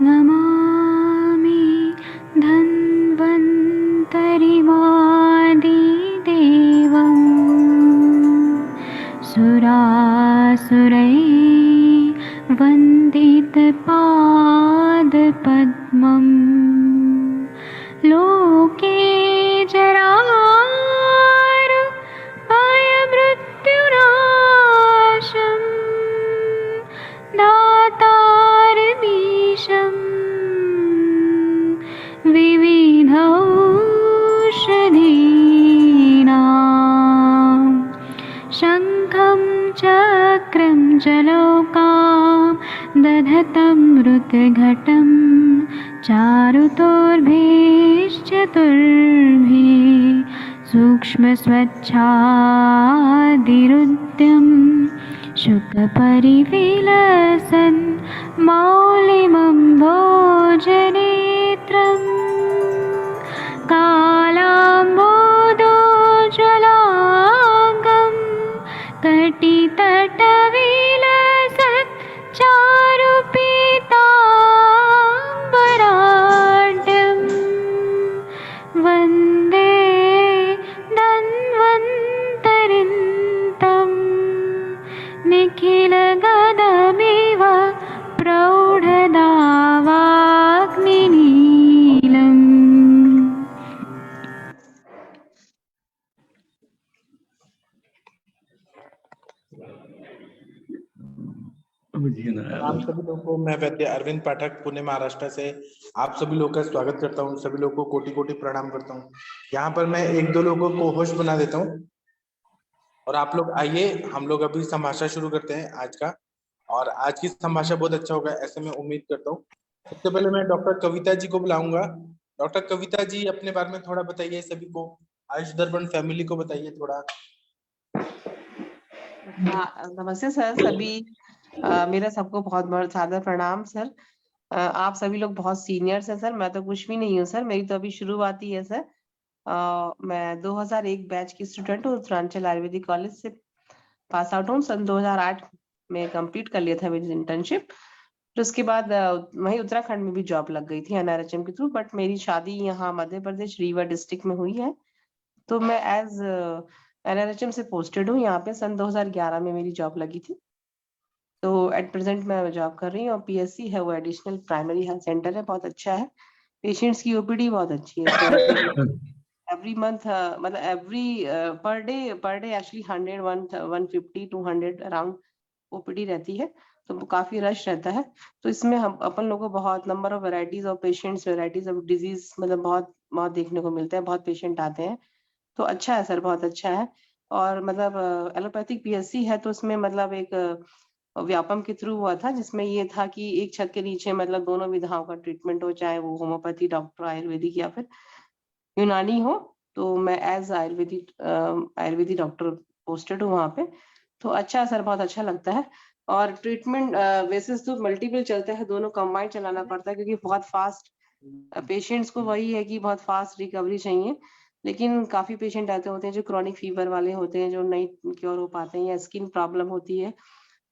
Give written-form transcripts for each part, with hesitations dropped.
नमामि धन्वन्तरिमादिदेवं सुरासुरैर्वन्दितपादपद्मं लोके जरामृत्युनाशं दातारमीशं विविधौषधीनां शङ्खं चक्रं जलौकां दधतं मृतघटं चारुतोर्भिश्चतुर्भिः सूक्ष्मस्वच्छादिरुद्यं शुकपरिविलसन् मौलिमं भोजनेत्रम् कालाम्बोदोज्ज्वलाङ्गं कटितटविलसत् चारुपीताम्बराढ्यं वन्दे धन्वन्तरिन्तं निखिलगदमिव प्रौढदावाग्निनीलम्। राम सभी लोगों को, मैं वैद्य अरविंद पाठक पुणे महाराष्ट्र से आप सभी लोगों का स्वागत करता हूं। सभी लोगों को कोटि कोटि प्रणाम करता हूं। यहाँ पर मैं एक दो लोगों को होस्ट बना देता हूं और आप लोग आइए, हम लोग अभी संभाषण शुरू करते हैं आज का। और आज की संभाषण बहुत अच्छा होगा, ऐसे मैं उम्मीद करता हूँ। सबसे पहले मैं डॉक्टर कविता जी को बुलाऊंगा। डॉक्टर कविता जी, अपने बारे में थोड़ा बताइए सभी को, आयुष दर्पण फैमिली को बताइए थोड़ा। नमस्ते सर, सभी मेरा सबको बहुत बहुत सादर प्रणाम सर। आप सभी लोग बहुत सीनियर्स हैं सर, मैं तो कुछ भी नहीं हूँ सर, मेरी तो अभी शुरुआत ही है सर। मैं 2001 बैच की स्टूडेंट हूँ, उत्तरांचल आयुर्वेदिक कॉलेज से पास आउट हूँ। सन 2008 में कंप्लीट कर लिया था मेरी इंटर्नशिप। फिर उसके बाद वहीं उत्तराखंड में भी जॉब लग गई थी एनआरएचएम के थ्रू, बट मेरी शादी यहाँ मध्य प्रदेश रीवा डिस्ट्रिक्ट में हुई है। तो मैं एज एनआरएचएम से पोस्टेड हूँ यहाँ पे। सन 2011 में मेरी जॉब लगी थी। तो एट प्रेजेंट मैं जॉब कर रही हूँ और पीएससी है वो एडिशनल प्राइमरी हेल्थ सेंटर है, बहुत अच्छा है। पेशेंट्स की ओपीडी बहुत अच्छी है इसमें। एवरी मंथ मतलब every per day actually 100 150 200 around OPD रहती है, तो काफी रश रहता है। तो इसमें हम अपन लोगों को बहुत number of varieties of patients, varieties of disease मतलब बहुत बहुत देखने को मिलता है, बहुत पेशेंट आते हैं। तो अच्छा है सर, बहुत अच्छा है। और मतलब एलोपैथिक पीएससी है तो उसमें मतलब एक व्यापम के थ्रू हुआ था, जिसमें ये था कि एक छत के नीचे मतलब दोनों विधाओं का ट्रीटमेंट हो, चाहे वो होम्योपैथी डॉक्टर आयुर्वेदिक या फिर यूनानी हो। तो मैं एज आयुर्वेदिक डॉक्टर पोस्टेड हूँ वहाँ पे। तो अच्छा है सर, बहुत अच्छा लगता है। और ट्रीटमेंट बेसिस तो मल्टीपल चलता है, दोनों कंबाइंड चलाना पड़ता है, क्योंकि बहुत फास्ट पेशेंट्स को वही है कि बहुत फास्ट रिकवरी चाहिए। लेकिन काफी पेशेंट ऐसे होते हैं जो क्रॉनिक फीवर वाले होते हैं, जो नहीं क्योर हो पाते हैं, या स्किन प्रॉब्लम होती है,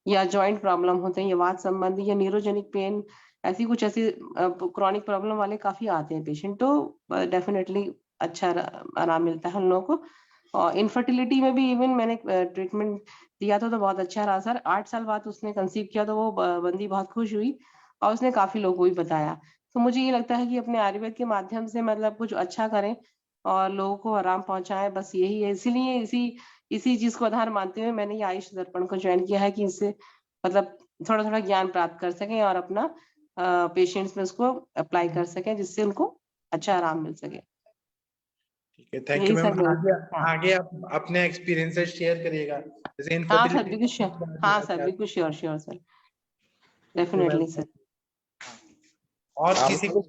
या जॉइंट प्रॉब्लम होते हैं, या वात संबंधी या न्यूरोजेनिक पेन, ऐसी कुछ ऐसी क्रॉनिक प्रॉब्लम वाले काफी आते हैं पेशेंट। तो डेफिनेटली अच्छा आराम मिलता है उन लोगों को। और इनफर्टिलिटी में भी इवन मैंने ट्रीटमेंट दिया था, तो बहुत अच्छा रहा सर। 8 साल बाद उसने कंसीव किया, तो वो बंदी बहुत खुश हुई और उसने काफी लोगों को भी बताया। तो मुझे ये लगता है कि अपने आयुर्वेद के माध्यम से मतलब कुछ अच्छा करें और लोगों को आराम पहुंचाएं, बस यही है। इसीलिए इसी चीज को आधार मानते हुए मैंने ये आयुष दर्पण को ज्वाइन किया है, कि इससे मतलब थोड़ा थोड़ा ज्ञान प्राप्त कर सकें और अपना पेशेंट्स में उसको अप्लाई कर सकें, जिससे उनको अच्छा आराम मिल सके। ठीक है, थैंक यू मैम। आगे आप अपने एक्सपीरियंसेस शेयर करिएगा, जैसे हाँ सर, बिल्कुल श्योर। हाँ सर, बिल्कुल sure sure sir, definitely sir. और किसी को?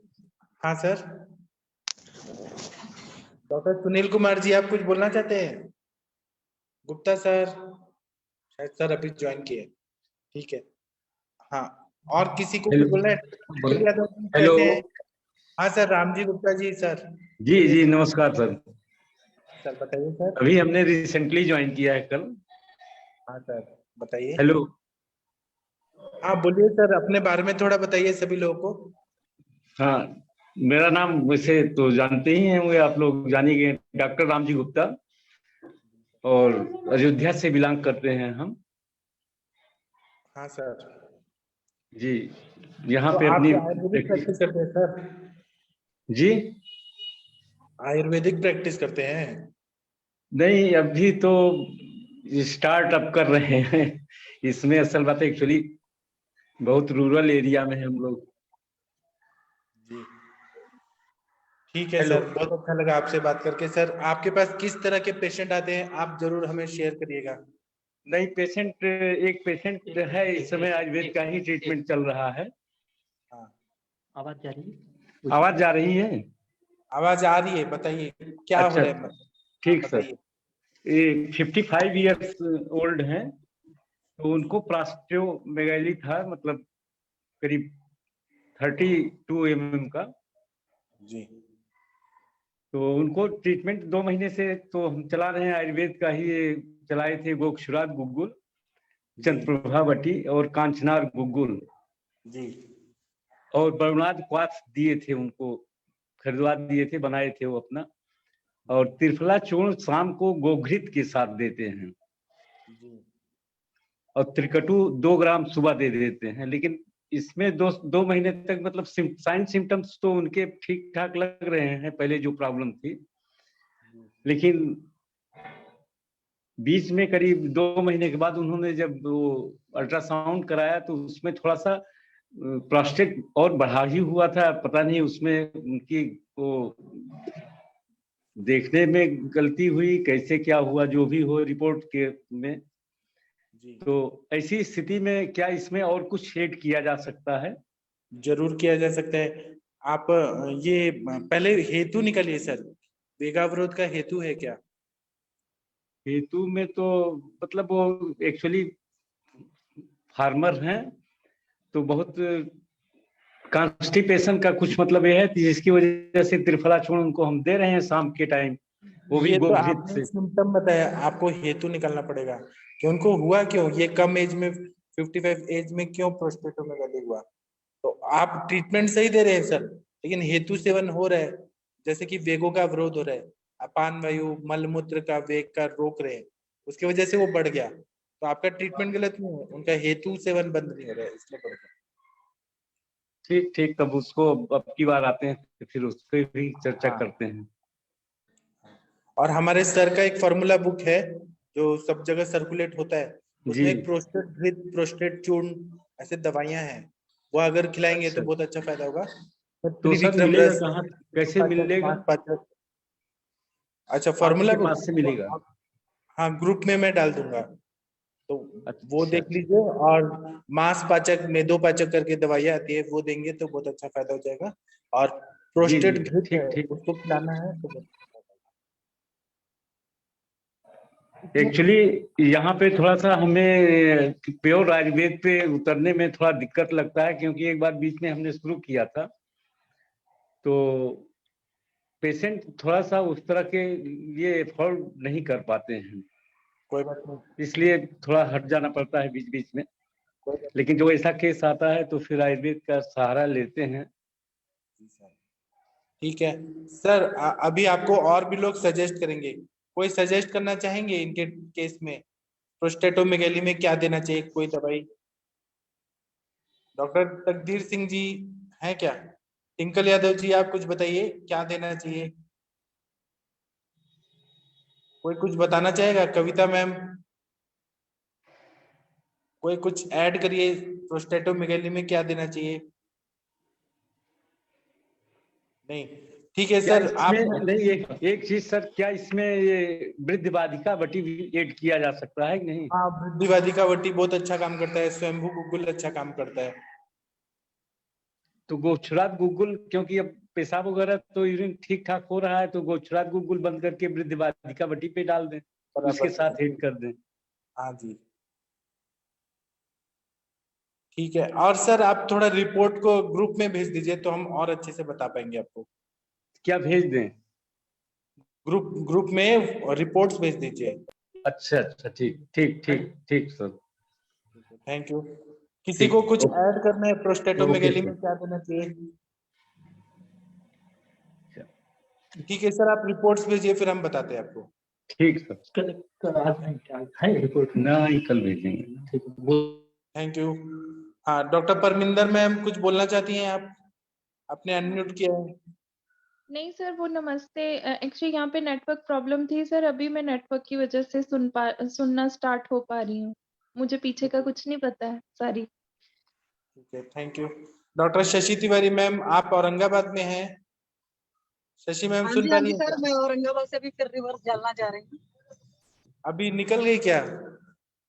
हाँ सर, डॉक्टर सुनील कुमार जी, आप कुछ बोलना चाहते हैं? गुप्ता सर, शायद सर अभी ज्वाइन किए। ठीक है, हाँ, और किसी को कुछ बोलना है? हेलो। हाँ सर, रामजी गुप्ता जी सर। जी जी, नमस्कार सर। सर बताइए सर। अभी हमने रिसेंटली ज्वाइन किया है कल। हाँ सर बताइए। हेलो। हाँ बोलिए सर, अपने बारे में थोड़ा बताइए सभी लोगों को। हाँ, मेरा नाम वैसे तो जानते ही हैं, वो आप लोग जानिए, डॉक्टर रामजी गुप्ता, और अयोध्या से बिलोंग करते हैं हम। हाँ सर। जी, यहाँ तो पे आप अपनी क्या आयुर्वेदिक प्रैक्टिस करते हैं सर? जी आयुर्वेदिक प्रैक्टिस करते हैं? नहीं, अभी तो स्टार्ट अप कर रहे हैं। इसमें असल बात है, एक्चुअली बहुत रूरल एरिया में है हम लोग। जी ठीक है हेलो। सर, बहुत अच्छा लगा आपसे बात करके। सर आपके पास किस तरह के पेशेंट आते हैं, आप जरूर हमें शेयर करिएगा। नहीं, एक पेशेंट है, इस समय आयुर्वेद का ही ट्रीटमेंट चल रहा है। हाँ, आवाज जा रही है? आवाज जा रही है? आवाज आ रही है, बताइए क्या हो अच्छा, रहा है मतलब। हाँ ठीक सर। बताइए। ये 55 ईयर्स ओल्ड हैं, तो उनको प्लास्टियोमेगाली था, मतलब करीब 32 mm का। जी तो उनको ट्रीटमेंट 2 महीने से तो हम चला रहे हैं, आयुर्वेद का ही ये चलाए थे। गोक्षुरात गुग्गुल, जी चंद्रप्रभा बटी और कांचनार गुग्गुल, जी और बरुणाद क्वाथ दिए थे उनको, खरीदवा दिए थे, बनाए थे वो अपना। और त्रिफला चूर्ण शाम को गोघृत के साथ देते हैं, जी और त्रिकटु 2 ग्राम सुबह दे देते हैं। लेकिन इसमें 2 महीने तक मतलब साइन सिम्टम्स तो उनके ठीक ठाक लग रहे हैं, पहले जो प्रॉब्लम थी। लेकिन बीच में करीब 2 महीने के बाद उन्होंने जब वो अल्ट्रासाउंड कराया, तो उसमें थोड़ा सा प्रोस्टेट और बढ़ा ही हुआ था। पता नहीं उसमें उनकी वो देखने में गलती हुई, कैसे क्या हुआ, जो भी हो रिपोर्ट के में। जी तो ऐसी स्थिति में क्या इसमें और कुछ ऐड किया जा सकता है? जरूर किया जा सकता है। आप ये पहले हेतु निकालिए सर, वेगावरोध का हेतु है क्या? हेतु में तो मतलब वो एक्चुअली फार्मर हैं, तो बहुत कॉन्स्टिपेशन का कुछ मतलब ये है, जिसकी वजह से त्रिफला चूर्ण उनको हम दे रहे हैं शाम के टाइम, वो भी ये तो गोघृत आपने से। सिम्टम बताया, आपको हेतु निकालना पड़ेगा कि उनको हुआ क्यों, ये कम एज में 55 एज में क्यों प्रोस्टेटोमेगाली हुआ। तो आप ट्रीटमेंट सही दे रहे हैं सर, लेकिन हेतु सेवन हो रहा है, जैसे कि वेगों का अवरोध हो रहा है, अपान वायु मलमूत्र का वेग का रोक रहे हैं, उसकी वजह से वो बढ़ गया। तो आपका ट्रीटमेंट गलत नहीं है, उनका हेतु सेवन बंद नहीं हो रहा है, इसलिए बढ़ गया। ठीक ठीक, तब उसको अब की बार आते हैं तो फिर उस पर भी चर्चा हाँ, करते हैं। और हमारे सर का एक फॉर्मूला बुक है जो सब जगह सर्कुलेट होता है, जी। उसमें एक प्रोस्टेट घृत प्रोस्टेट चूर्ण ऐसे दवाइयां हैं, वो अगर खिलाएंगे तो अच्छा, बहुत अच्छा फायदा होगा। तो सर त्रिविक्रम मिलेगा रस, कहाँ, कैसे मिलेगा? पाचक। अच्छा फॉर्मूला आपके बुक, पास से मिलेगा? हाँ ग्रुप में मैं डाल दूंगा, तो वो अच्छा देख अच्छा। लीजिए। और मांस पाचक मेदो पाचक करके दवाइयां आती है, वो देंगे तो बहुत अच्छा फायदा हो जाएगा। और जी जी, प्रोस्टेट घृत है, ठीक ठीक। उसको खिलाना है तो बहुत अच्छा फायदा होगा। एक्चुअली यहाँ पे थोड़ा सा हमें प्योर आयुर्वेद पे उतरने में थोड़ा दिक्कत लगता है, क्योंकि एक बार बीच में हमने शुरू किया था, तो पेशेंट थोड़ा सा उस तरह के ये एफोर्ड नहीं कर पाते हैं, कोई बात नहीं, इसलिए थोड़ा हट जाना पड़ता है बीच बीच में। कोई बात लेकिन जो ऐसा केस आता है तो फिर आयुर्वेद का सहारा लेते हैं। नहीं सर। ठीक है सर, अभी आपको और भी लोग सजेस्ट करेंगे, कोई सजेस्ट करना चाहेंगे इनके केस में प्रोस्टेटोमेगाली में क्या देना चाहिए, कोई दवाई? डॉक्टर तकदीर सिंह जी हैं क्या? टिंकल यादव जी आप कुछ बताइए, क्या देना चाहिए? कोई कुछ बताना चाहेगा? कविता मैम कोई कुछ ऐड करिए, प्रोस्टेटोमेगाली में क्या देना चाहिए? नहीं, ठीक है क्या सर आप। इसमें नहीं, एक चीज सर, क्या इसमें ये वृद्ध बाधिका बटी भी ऐड किया जा सकता है कि नहीं? हाँ वृद्धिवादी का वटी बहुत अच्छा काम करता है, स्वयंभू गुग्गुल अच्छा काम करता है। तो गोक्षरात गुग्गुल, क्योंकि अब पेशाब वगैरह तो यूरिन ठीक ठाक हो रहा है, तो गोक्षरात गुग्गुल बंद करके वृद्ध बाधिका बटी पे डाल दें, उसके बराबर साथ ऐड कर दें। हाँ जी ठीक है। और सर आप थोड़ा रिपोर्ट को ग्रुप में भेज दीजिए तो हम और अच्छे से बता पाएंगे आपको। क्या भेज दें? ग्रुप ग्रुप में रिपोर्ट्स भेज दीजिए। अच्छा अच्छा, ठीक ठीक ठीक ठीक सर। Thank you. किसी ठीक, को कुछ ऐड करना है ओके प्रोस्टेटोमेगाली सर। में क्या देना चाहिए? ठीक है सर, आप रिपोर्ट्स भेजिए, फिर हम बताते हैं आपको। ठीक सर, कल है रिपोर्ट ना ही, कल भेजेंगे। Thank you. हाँ, डॉक्टर परमिंदर मैम कुछ बोलना चाहती हैं आप? आपने अनम्यूट किया है। नहीं सर, वो नमस्ते। एक्चुअली यहाँ पे नेटवर्क प्रॉब्लम थी सर, अभी मैं नेटवर्क की वजह से सुनना स्टार्ट हो पा रही हूँ। मुझे पीछे का कुछ नहीं पता है, सॉरी। ठीक है, thank you. Doctor Shashi Tiwari ma'am, आप औरंगाबाद में हैं? शशि मैम हाँ सुन जी, पा हाँ रही जी हैं? सर, मैं औरंगाबाद से अभी फिर रिवर्स जालना जा रही हूँ। अभी निकल गई क्या?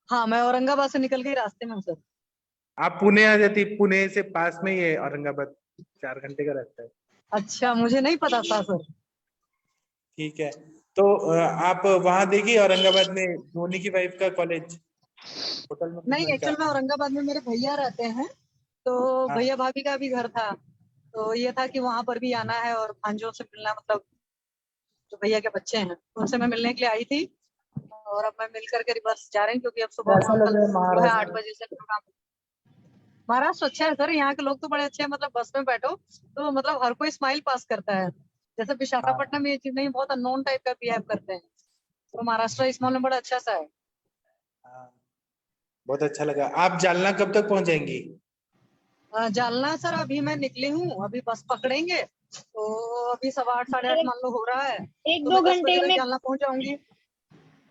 हाँ, मैं औरंगाबाद से निकल गई, रास्ते में हूँ सर। आप पुणे आ जाती, पुणे से पास में ही है औरंगाबाद, 4 घंटे का रास्ता है। अच्छा, मुझे नहीं पता था सर। ठीक है, तो आप वहां देखिए औरंगाबाद में धोनी की वाइफ का कॉलेज, होटल नहीं, मैनेजमेंट का। एक्चुअल में औरंगाबाद में मेरे भैया रहते हैं, तो हाँ। भैया भाभी का भी घर था, तो ये था कि वहां पर भी आना है और भांजों से मिलना, मतलब जो भैया के बच्चे हैं उनसे मैं मिलने के लिए आई थी, और अब मैं मिल करके रिवर्स जा रही हूँ, क्योंकि अब सुबह कैसा लग कल रहा है जो है 8 महाराष्ट्र? बजे से प्रोग्राम। महाराष्ट्र अच्छा है सर, यहाँ के लोग तो बड़े अच्छे हैं, मतलब बस में बैठो तो मतलब हर कोई स्माइल पास करता है। जैसे विशाखापट्टनम में ये चीज नहीं, बहुत अननोन टाइप का बिहेव करते हैं, तो महाराष्ट्र इस मामले में बड़ा अच्छा सा है। हाँ, बहुत अच्छा लगा। आप जालना कब तक पहुंच जाएंगी? जालना सर अभी मैं निकली हूँ, अभी बस पकड़ेंगे, तो अभी 8:15 साढ़े 8 मान लो हो रहा है, तो 1-2 मैं 10 बजे घंटे तक में। जालना पहुंच जाऊंगी।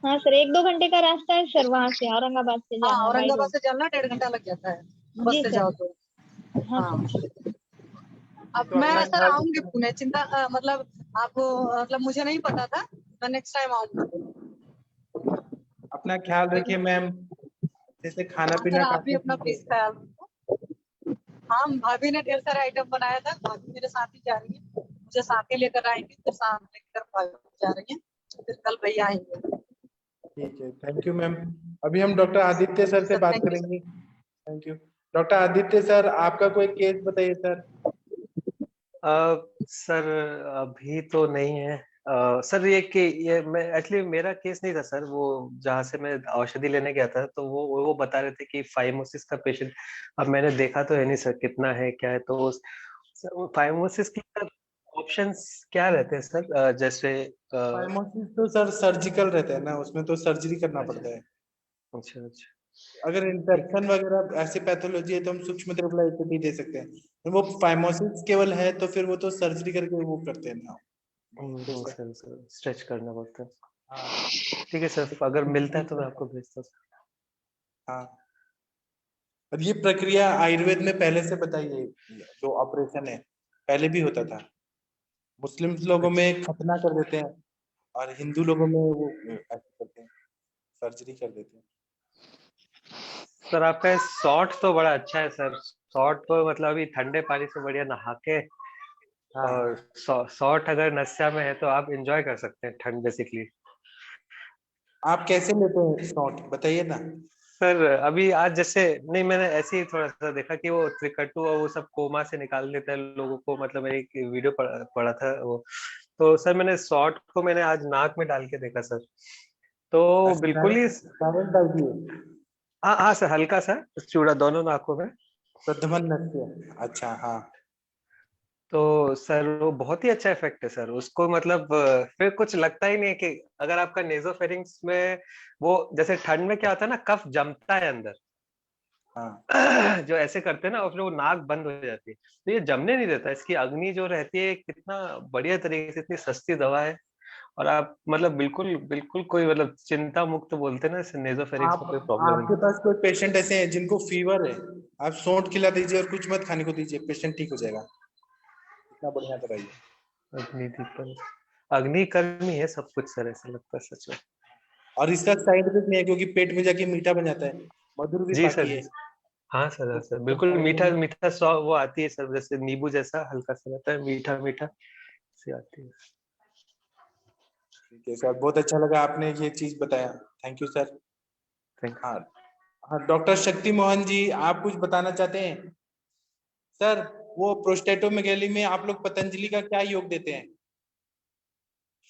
हाँ सर, 1-2 घंटे का रास्ता है सर, वहां से औरंगाबाद से हाँ, जाना बाई औरंगाबाद रोड। से जालना 1.5 घंटा लग जाता है बस जी से सर। जाओ तो। हाँ हाँ, सर। अब तो मैं अपना सर ख्याल आऊंगी रखिए। पुणे, चिंता मतलब आपको, मतलब मुझे नहीं पता था, मैं नेक्स्ट टाइम आऊंगी। अपना ख्याल रखिए मैम, जैसे खाना हाँ सर, पीना आप भी काफी अपना कीजिए। प्लीज ख्याल रखो। हाँ, भाभी ने ढेर सारे आइटम बनाया था, भाभी मेरे साथ ही जा रही है, मुझे साथ ही लेकर आएंगे, फिर साथ लेकर भाभी जा रही है, फिर कल भैया आएंगे। ठीक है, थैंक यू मैम। अभी हम डॉक्टर आदित्य सर से सर बात थैंक यू सर। करेंगे। Thank you. Doctor Aditya sir, आपका कोई केस बताइए सर। सर अभी तो नहीं है। सर ये मैं एक्चुअली मेरा केस नहीं था सर, वो जहाँ से मैं औषधि लेने गया था, तो वो बता रहे थे कि फाइमोसिस का पेशेंट। अब मैंने देखा तो है नहीं सर कितना है क्या है, तो सर फाइमोसिस की ऑप्शंस क्या रहते हैं सर? जैसे फाइमोसिस तो सर सर्जिकल रहता है ना, उसमें तो सर्जरी करना पड़ता है। अच्छा अच्छा। अगर इन्फेक्शन वगैरह ऐसी पैथोलॉजी है तो हम सूक्ष्म द्रव्यला दे सकते हैं। वो फाइमोसिस केवल है तो फिर वो तो सर्जरी करके वो करते हैं ना। तो सर, सर स्ट्रेच करना पड़ता है। हाँ। ठीक है सर, अगर मिलता है तो मैं आपको भेजता हूँ। हाँ, और ये प्रक्रिया आयुर्वेद में पहले से बताइए, जो ऑपरेशन है पहले भी होता था। मुस्लिम लोगों में खतना कर देते हैं और हिंदू लोगों में वो ऐसे करते हैं, सर्जरी कर देते हैं। सर आपका शॉट तो बड़ा अच्छा है सर। शॉट तो मतलब अभी ठंडे पानी से बढ़िया नहा के, हाँ, और शॉट अगर नस्या में है तो आप एंजॉय कर सकते हैं ठंड बेसिकली। आप कैसे लेते हैं शॉट बताइए ना। सर अभी आज जैसे नहीं, मैंने ऐसे ही थोड़ा सा देखा कि वो त्रिकट्टू और वो सब कोमा से निकाल देता है लोगों को, मतलब मैंने एक वीडियो पढ़ा था वो। तो सर मैंने शॉट को मैंने आज नाक में डाल के देखा सर, तो ऐसे बिल्कुल ही। डायरेक्ट डाल दिए? हाँ हाँ सर, हल्का सा चूड़ा दोनों नाकों में। प्रधमन नस्य, अच्छा हाँ। तो सर वो बहुत ही अच्छा इफेक्ट है सर उसको, मतलब फिर कुछ लगता ही नहीं है कि अगर आपका नेजोफेरिंग्स में वो, जैसे ठंड में क्या होता है ना, कफ जमता है अंदर। हाँ, जो ऐसे करते हैं ना, और फिर वो नाक बंद हो जाती है, तो ये जमने नहीं देता। इसकी अग्नि जो रहती है, कितना बढ़िया तरीके से, इतनी सस्ती दवा है। और आप मतलब बिल्कुल बिल्कुल कोई मतलब चिंता मुक्त बोलते हैं ना, नेजोफेरिंग्स में कोई प्रॉब्लम आपके नहीं। पास कोई पेशेंट ऐसे हैं जिनको फीवर है, आप सौंठ खिला दीजिए और कुछ मत खाने को दीजिए, पेशेंट ठीक हो जाएगा। इतना बढ़िया दवाई है। अग्नि दीपन, अग्निकर्मी है सब कुछ सर, ऐसा लगता है सच में। और इसका साइड इफेक्ट नहीं है, क्योंकि पेट में जाके मीठा बन जाता है, मधुर भी जी पाती सर। है। हाँ सर, हाँ तो सर, इसका बिल्कुल side मीठा effect- मीठा सौ वो आती है सर, जैसे नींबू जैसा हल्का सा रहता है, मीठा मीठा से आती है। ठीक है सर, बहुत अच्छा लगा आपने ये चीज बताया, थैंक यू सर। थैंक हाँ, हाँ डॉक्टर शक्ति मोहन जी, आप कुछ बताना चाहते हैं? सर, वो प्रोस्टेटोमेगैली में आप लोग पतंजलि का क्या योग देते हैं?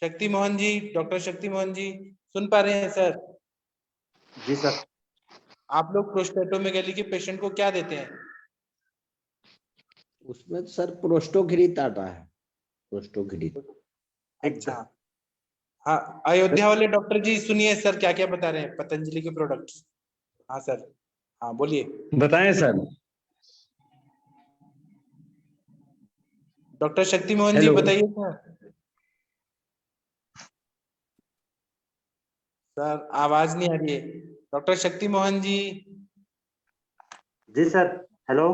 शक्ति मोहन जी, डॉक्टर शक्ति मोहन जी, सुन पा रहे हैं सर? जी सर। आप लोग प्रोस्टेटोमेगैली के पेशेंट को क्या देते हैं? उसमें तो सर प्रोस्टोग्रिड आता है, प्रोस्टोग्रिड। ठीक सर। हाँ हाँ, अयोध्या वाले डॉक्टर जी सुनिए सर क्या क्या बता रहे हैं पतंजलि के प्रोडक्ट्स। हाँ सर, हाँ बोलिए। बताएं sir. Doctor Shakti Mohan ji hello. बताइए सर। सर आवाज नहीं आ रही है। डॉक्टर शक्ति मोहन जी, जी सर। हेलो।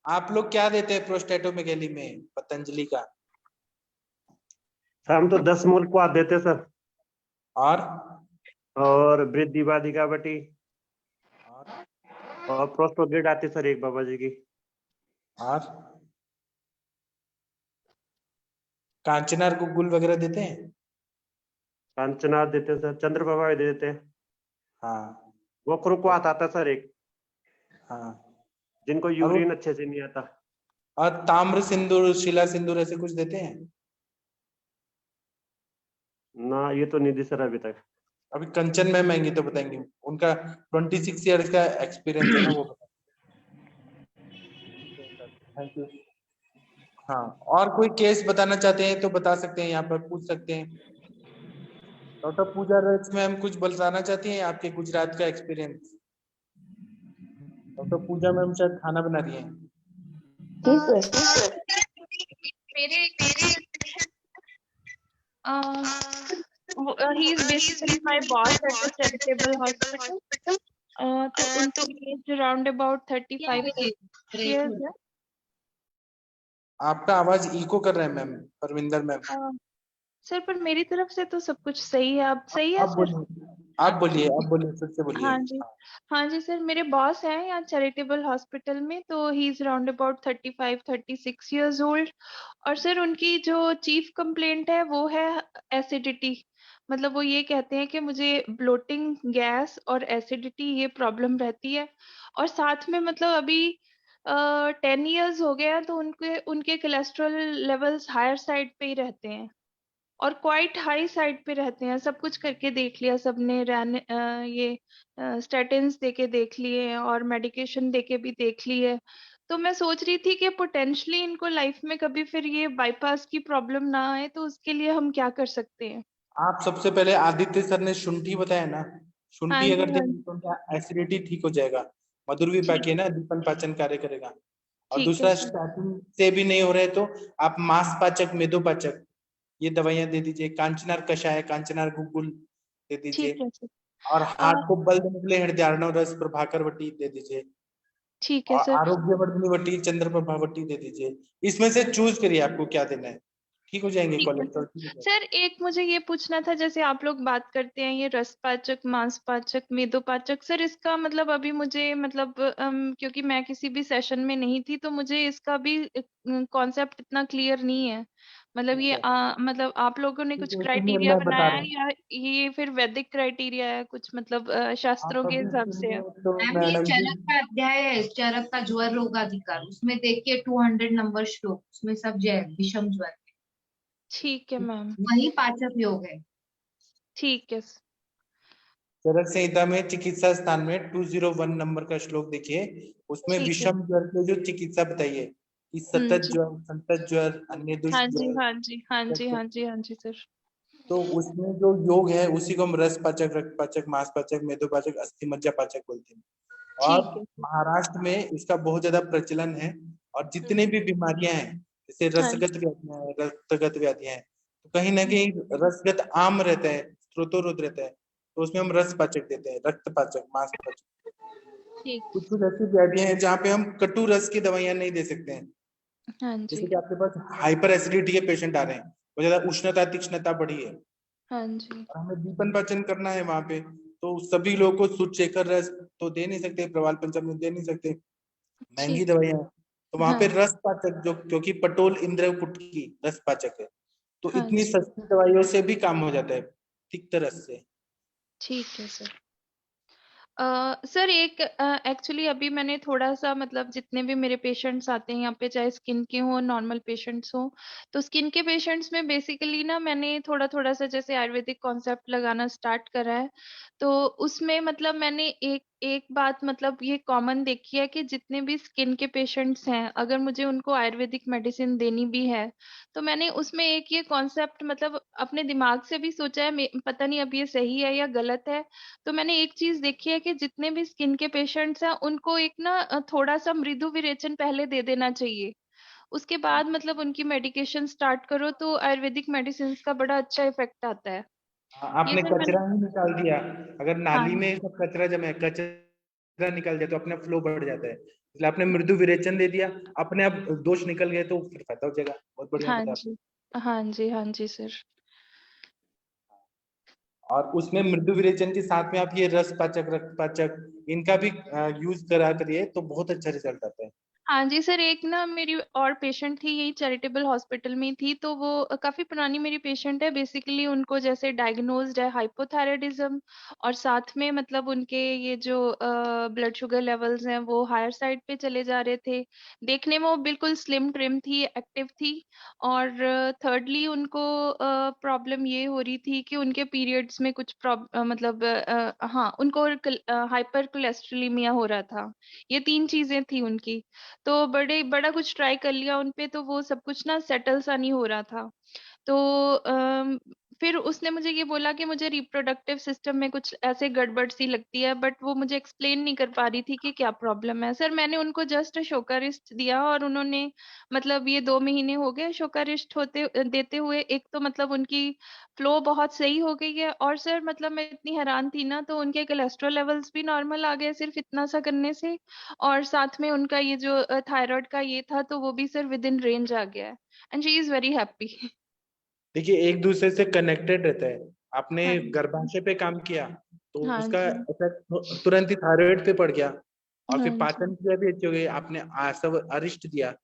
आप लोग क्या देते हैं प्रोस्टेटोमेगेली में पतंजलि का? सर हम तो 10 मोल को आप देते सर। और वृद्धि बाधिका बटी और और प्रोस्टोगेट आती सर एक बाबा जी की। और कांचनार को गुल वगैरह देते हैं? कांचनाथ देते सर, चंद्रप्रभा भी दे देते हैं। हाँ वक्र को आता था सर एक, हाँ। जिनको और यूरिन अच्छे से नहीं आता। और ताम्र सिंदूर शिला सिंदूर ऐसे कुछ देते हैं? ना ये तो नहीं दी सर अभी तक। अभी कंचन मैम आएंगी तो बताएंगे, उनका 26 ईयर्स का एक्सपीरियंस है ना वो थैंक यू। हाँ, और कोई केस बताना चाहते हैं तो बता सकते हैं, यहाँ पर पूछ सकते हैं। डॉक्टर पूजा रच मैम कुछ बताना चाहती हैं आपके गुजरात का एक्सपीरियंस? डॉक्टर पूजा मैम शायद खाना बना रही हैं। जी सर। मेरे he is basically my boss at the charitable hospital. तो उनकी एज अराउंड अबाउट 35 years है। आपका आवाज इको कर रहा है मैम, परविंदर मैम। सर पर मेरी तरफ से तो सब कुछ सही है। आप सही है आप सर? बोलिए, आप बोलिए, आप बोलिए, फिर से बोलिए। हाँ जी सर, मेरे बॉस हैं यहाँ चैरिटेबल हॉस्पिटल में, तो he is around about 35-36 years old. और सर उनकी जो चीफ कंप्लेंट है वो है एसिडिटी। मतलब वो ये कहते हैं कि मुझे ब्लोटिंग, गैस और एसिडिटी ये प्रॉब्लम रहती है। और साथ में मतलब अभी 10 years हो गया तो उनके कोलेस्ट्रॉल लेवल्स हायर साइड पे ही रहते हैं और क्वाइट हाई साइड पे रहते हैं। सब कुछ करके देख लिया सबने, ये स्टैटिन्स देके देख लिए और मेडिकेशन देके भी देख ली है। तो मैं सोच रही थी कि पोटेंशियली इनको लाइफ में कभी फिर ये बाईपास की प्रॉब्लम ना आए, तो उसके लिए हम क्या कर सकते हैं? आप सबसे पहले आदित्य सर ने शुंठी बताया ना, हाँ शुंठी जी, अगर हाँ देंगे जी। तो उनका एसिडिटी ठीक हो जाएगा। मधुर भी ठीक पाकी है ना, दीपन पाचन कार्य करेगा। और ठीक है दूसरा सर। स्टार्टिंग से भी नहीं हो रहा है तो आप मांस पाचक, मेदोपाचक ये दवाइयां दे दीजिए। कांचनार कषाय, कांचनार गुग्गुल दे ठीक दीजिए। है सर। और अ, हार्ट को बल देने के लिए हृदयार्णव रस प्रभाकर वटी दे दीजिए। ठीक है और सर। आरोग्यवर्धनी वटी, चंद्र प्रभा वटी दे दीजिए। इसमें से चूज करिए आपको क्या देना है, ठीक हो जाएंगे, ठीक है सर। कोलेस्ट्रॉल ठीक हो जाएगा। सर एक मुझे ये पूछना था, जैसे आप लोग बात करते हैं ये रसपाचक, मांसपाचक, मेदोपाचक, सर इसका मतलब अभी मुझे मतलब क्योंकि मैं किसी भी सेशन में नहीं थी तो मुझे इसका भी कॉन्सेप्ट इतना क्लियर नहीं है। मतलब ये मतलब आप लोगों ने कुछ ठीक है, सुनिए क्राइटेरिया मैं बता बनाया रहा है हूँ। या ये फिर वैदिक क्राइटेरिया है कुछ, मतलब आप शास्त्रों के अभी हिसाब से है? सुनिए तो मैम ये मैडम जी, चरक का अध्याय है, चरक का ज्वर रोगाधिकार, उसमें देखिए 200 नंबर श्लोक, उसमें सब जय विषम ज्वर, ठीक है मैम। वही पाचक योग है। ठीक है। चरक संहिता में चिकित्सा स्थान में 201 नंबर का श्लोक देखिए। उसमें ठीक है। विषम ज्वर की जो चिकित्सा बताइए कि सतत जी। ज्वर, संतत ज्वर, अन्य हाँ दुष्ट जी, ज्वर। हाँ जी, हाँ जी, हाँ जी, हाँ जी सर। तो उसमें जो योग है उसी को हम रस पाचक, रक्त पाचक, मांस पाचक, मेदोपाचक, अस्थि मज्जा पाचक बोलते हैं। और ठीक है। महाराष्ट्र में इसका बहुत ज्यादा प्रचलन है। और जितने भी बीमारियां हैं, जैसे हाँ जी। रसगत व्याधियां हैं, रक्तगत व्याधियां हैं, तो कहीं ना हम्म, कहीं रसगत आम रहता है, स्रोतोरुद रहता है, तो उसमें हम रस पाचक देते हैं, रक्त पाचक, मांस पाचक। ठीक। कुछ कुछ ऐसी व्याधियां हैं जहाँ पे हम कटु रस की दवाइयां नहीं दे सकते हैं। हाँ जैसे जी, कि आपके पास हाइपर एसिडिटी के पेशेंट आ रहे हैं, बहुत ज्यादा उष्णता तीक्ष्णता बढ़ी है हाँ जी। और हमें दीपन पाचन करना है वहां पे, तो सभी लोगों को शुद्ध शेखर रस तो दे नहीं सकते, प्रवाल पंचामृत दे नहीं सकते, महंगी ठीक। दवाइयां हैं। तो वहां हाँ पे जी। रस पाचक, जो क्योंकि पटोल इंद्रकुट की रस पाचक है, तो हाँ इतनी जी। सस्ती दवाइयों से भी काम हो जाता है, तिक्त रस से। ठीक है सर। सर एक एक्चुअली अभी मैंने थोड़ा सा मतलब जितने भी मेरे पेशेंट्स आते हैं यहाँ पे, चाहे स्किन के हों, नॉर्मल पेशेंट्स हों, तो स्किन के पेशेंट्स में बेसिकली ना मैंने थोड़ा थोड़ा सा जैसे आयुर्वेदिक कॉन्सेप्ट लगाना स्टार्ट करा है। तो उसमें मतलब मैंने एक बात मतलब ये कॉमन देखी है कि जितने भी स्किन के पेशेंट्स हैं, अगर मुझे उनको आयुर्वेदिक मेडिसिन देनी भी है, तो मैंने उसमें एक ये कॉन्सेप्ट मतलब अपने दिमाग से भी सोचा है, पता नहीं अब ये सही है या गलत है। तो मैंने एक चीज देखी है कि जितने भी स्किन के पेशेंट्स हैं उनको एक ना थोड़ा सा मृदु विरेचन पहले दे देना चाहिए। उसके बाद मतलब उनकी मेडिकेशन स्टार्ट करो तो आयुर्वेदिक मेडिसिन का बड़ा अच्छा इफेक्ट आता है। हाँ, ये आपने सर मैंने, कचरा ही निकाल दिया। अगर हाँ नाली में सब कचरा जमा है, कचरा निकल जाए तो अपने फ्लो बढ़ जाता है, इसलिए आपने मृदु विरेचन दे दिया, अपने आप दोष निकल गए तो फिर फायदा हो जाएगा। बहुत बढ़िया हाँ बताया। जी, हाँ जी, हाँ जी सर। और उसमें मृदु विरेचन के साथ में आप ये रस पाचक, रक्त पाचक, इनका भी यूज करा करिए तो बहुत अच्छा रिजल्ट आता है। हाँ जी सर, एक ना मेरी और पेशेंट थी, यही चैरिटेबल हॉस्पिटल में ही थी, तो वो काफी पुरानी मेरी पेशेंट है। बेसिकली उनको जैसे डायग्नोज्ड है हाइपोथायराइडिज्म, और साथ में मतलब उनके ये जो ब्लड शुगर लेवल्स हैं वो हायर साइड पे चले जा रहे थे। देखने में वो बिल्कुल स्लिम ट्रिम थी, एक्टिव थी। और थर्डली उनको प्रॉब्लम ये हो रही थी कि उनके पीरियड्स में कुछ मतलब हाँ, उनको हाइपर कोलेस्ट्रोलेमिया हो रहा था। ये 3 चीजें थी उनकी। तो बड़ा कुछ ट्राई कर लिया उनपे, तो वो सब कुछ ना सेटल सा नहीं हो रहा था। तो फिर उसने मुझे ये बोला कि मुझे रिप्रोडक्टिव सिस्टम में कुछ ऐसे गड़बड़ सी लगती है, बट वो मुझे एक्सप्लेन नहीं कर पा रही थी कि क्या प्रॉब्लम है। सर मैंने उनको जस्ट शोकारिस्ट दिया और उन्होंने मतलब ये 2 महीने हो गए शोकारिस्ट होते देते हुए, एक तो मतलब उनकी फ्लो बहुत सही हो गई है। और सर मतलब मैं इतनी हैरान थी ना, तो उनके कोलेस्ट्रॉल लेवल्स भी नॉर्मल आ गए सिर्फ इतना सा करने से। और साथ में उनका ये जो थायराइड का ये था, तो वो भी सर विद इन रेंज आ गया है। And she is very happy. देखिए, एक दूसरे से कनेक्टेड रहता है। आपने हाँ गर्भाशय पे काम किया तो हाँ उसका जी, इफेक्ट तुरंत ही थायराइड पे पड़ गया, और हाँ फिर जी, पाचन क्रिया भी अच्छी हो गई। आपने आसव अरिष्ट दिया, हाँ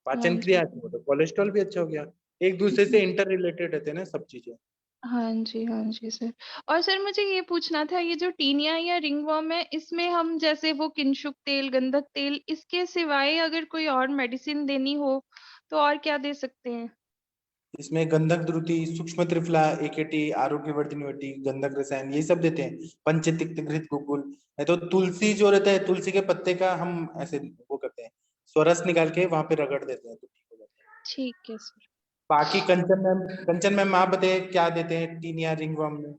पाचन जी, क्रिया अच्छी हो गई, कोलेस्ट्रॉल भी अच्छा हो गया। एक दूसरे से जी, इंटर रिलेटेड रहते हैं ना सब चीजें। हाँ जी, हाँ जी सर। और सर मुझे ये पूछना था, ये जो टीनिया या रिंगवर्म है, इसमें हम जैसे वो किंशुक तेल, गंधक तेल, इसके सिवाय अगर कोई और मेडिसिन देनी हो तो और क्या दे सकते हैं? इसमें गंधक द्रुति, सूक्ष्म त्रिफला, एकेटी, आरोग्यवर्धिनी वटी, गंधक रसायन, ये सब देते हैं। पंचतिक्त घृत गुग्गुल, नहीं तो तुलसी जो रहता है, तुलसी के पत्ते का हम ऐसे वो करते हैं, स्वरस निकाल के वहां पे रगड़ देते हैं तो ठीक हो जाता है। ठीक है सर। बाकी कंचन मैम आप बताइए क्या देते हैं टीनिया रिंगवर्म में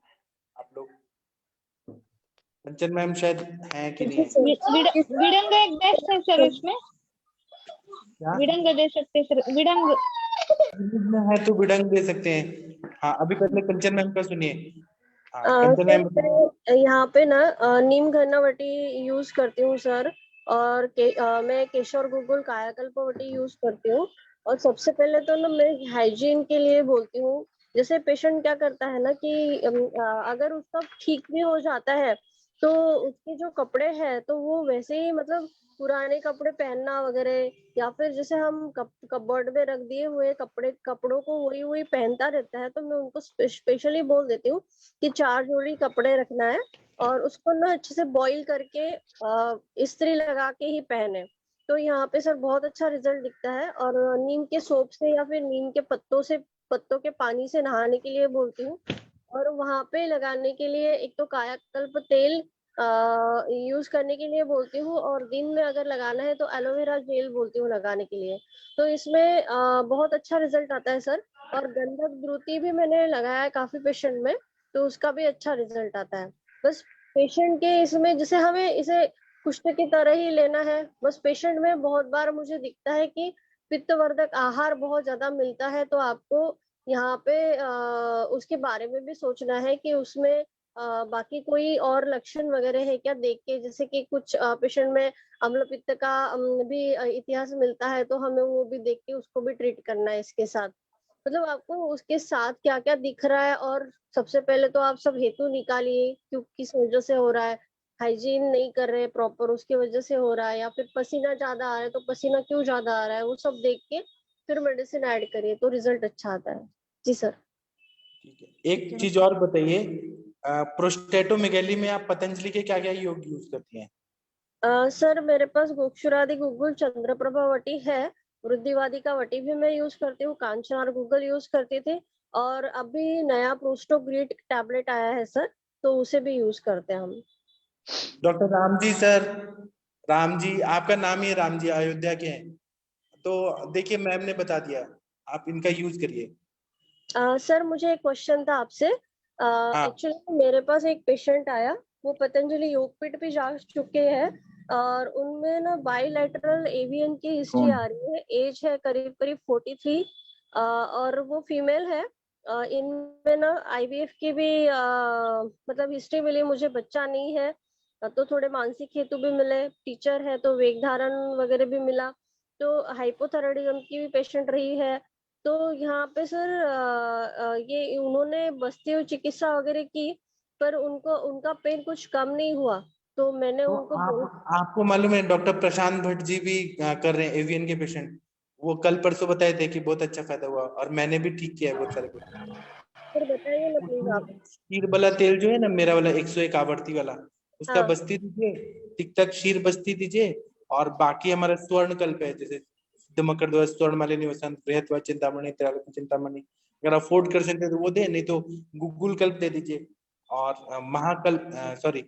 आप लोग? कंचन मैम शायद है कि नहीं है? विडंग एक बेस्ट है सर इसमें। क्या विडंग दे सकते हैं सर, विडंग। में है तो बिडंग दे सकते हैं। हाँ, अभी पहले कंचन मैम का सुनिए। हाँ, कंचन सर मैम। मैं यहाँ पे ना नीम घनावटी यूज करती हूँ सर। और मैं केशर गुग्गुल कायाकल्पवटी यूज करती हूँ। और सबसे पहले तो ना मैं हाइजीन के लिए बोलती हूँ। जैसे पेशेंट क्या करता है ना कि अगर उसका ठीक भी हो जाता है तो उसके जो कपड़े हैं तो वो वैसे ही मतलब पुराने कपड़े पहनना वगैरह, या फिर जैसे हम कपबोर्ड में रख दिए हुए कपड़ों को वही वही पहनता रहता है, तो मैं उनको स्पेशली बोल देती हूँ कि 4 जोड़ी कपड़े रखना है और उसको ना अच्छे से बॉईल करके इस्त्री लगा के ही पहने। तो यहाँ पे सर बहुत अच्छा रिजल्ट दिखता है। और नीम के सोप से या फिर नीम के पत्तों के पानी से नहाने के लिए बोलती हूँ। और वहां पे लगाने के लिए एक तो कायाकल्प तेल यूज करने के लिए बोलती हूँ, और दिन में अगर लगाना है तो एलोवेरा जेल बोलती हूँ लगाने के लिए। तो इसमें बहुत अच्छा रिजल्ट आता है सर। और गंधक द्रुति भी मैंने लगाया है काफी पेशेंट में, तो उसका भी अच्छा रिजल्ट आता है। बस पेशेंट के इसमें जैसे हमें इसे कुष्ठ की तरह ही लेना है। बस पेशेंट में बहुत बार मुझे दिखता है कि पित्तवर्धक आहार बहुत ज्यादा मिलता है, तो आपको यहाँ पे उसके बारे में भी सोचना है कि उसमें बाकी कोई और लक्षण वगैरह है क्या देख के, जैसे कि कुछ पेशेंट में अम्ल पित्त का भी इतिहास मिलता है, तो हमें वो भी देख के उसको भी ट्रीट करना है इसके साथ। मतलब आपको उसके साथ क्या क्या दिख रहा है, और सबसे पहले तो आप सब हेतु निकालिए क्यों किस वजह से हो रहा है। हाइजीन नहीं कर रहे प्रॉपर उसकी वजह से हो रहा है, या फिर पसीना ज्यादा आ रहा है तो पसीना क्यों ज्यादा आ रहा है, वो सब देख के फिर मेडिसिन ऐड करिए तो रिजल्ट अच्छा आता है। जी सर। ठीक है, एक चीज और बताइए, प्रोस्टेटोमेगैली में आप पतंजलि के क्या क्या योग यूज करती हैं? सर मेरे पास गोक्षुरादि गुग्गुल चंद्रप्रभा वटी है। वृद्धिवादी का वटी भी मैं यूज करती हूँ, कांचनार गुग्गल यूज करती थी। और अभी नया प्रोस्टोग्रीट टैबलेट आया है सर, तो उसे भी यूज करते हैं हम। डॉक्टर राम जी सर, राम जी आपका नाम ही है राम जी, अयोध्या के हैं। तो देखिए मैम ने बता दिया, आप इनका यूज करिए। सर मुझे एक क्वेश्चन था आपसे। हाँ एक्चुअली मेरे पास एक पेशेंट आया, वो पतंजलि योगपीठ भी जा चुके हैं और उनमें ना बाइलेटरल एवियन की हिस्ट्री आ रही है। एज है करीब करीब 43 और वो फीमेल है। इनमें ना आईवीएफ की भी मतलब हिस्ट्री मिली, मुझे बच्चा नहीं है तो थोड़े मानसिक हेतु भी मिले, टीचर है तो वेग धारण वगैरह भी मिला, तो हाइपोथायराइडिज्म की भी पेशेंट रही है। तो यहाँ पे सर ये उन्होंने बस्ती चिकित्सा वगैरह की पर उनको उनका पेन कुछ कम नहीं हुआ, तो मैंने तो उनको बोला। आपको मालूम है डॉक्टर प्रशांत भट्ट जी भी कर रहे हैं एवियन के पेशेंट। वो कल परसों बताए थे कि बहुत अच्छा फायदा हुआ और मैंने भी ठीक किया है बहुत सारे पेशेंट। फिर बताइए ना प्लीज आप। शीर वाला तेल जो है ना, मेरा वाला 101 आवर्ती वाला, उसका हाँ बस्ती दीजिए, तिक्तक शीर बस्ती दीजिए। और बाकी हमारा स्वर्ण कल्प है, जैसे सिद्ध मकर ध्वज, स्वर्ण मालिनी वसंत, बृहत्वा चिंतामणि, त्रैलोक्य चिंतामणि, अगर अफोर्ड कर सकते तो वो दे, नहीं तो गुग्गुल कल्प दे दीजिए। और महाकल्प सॉरी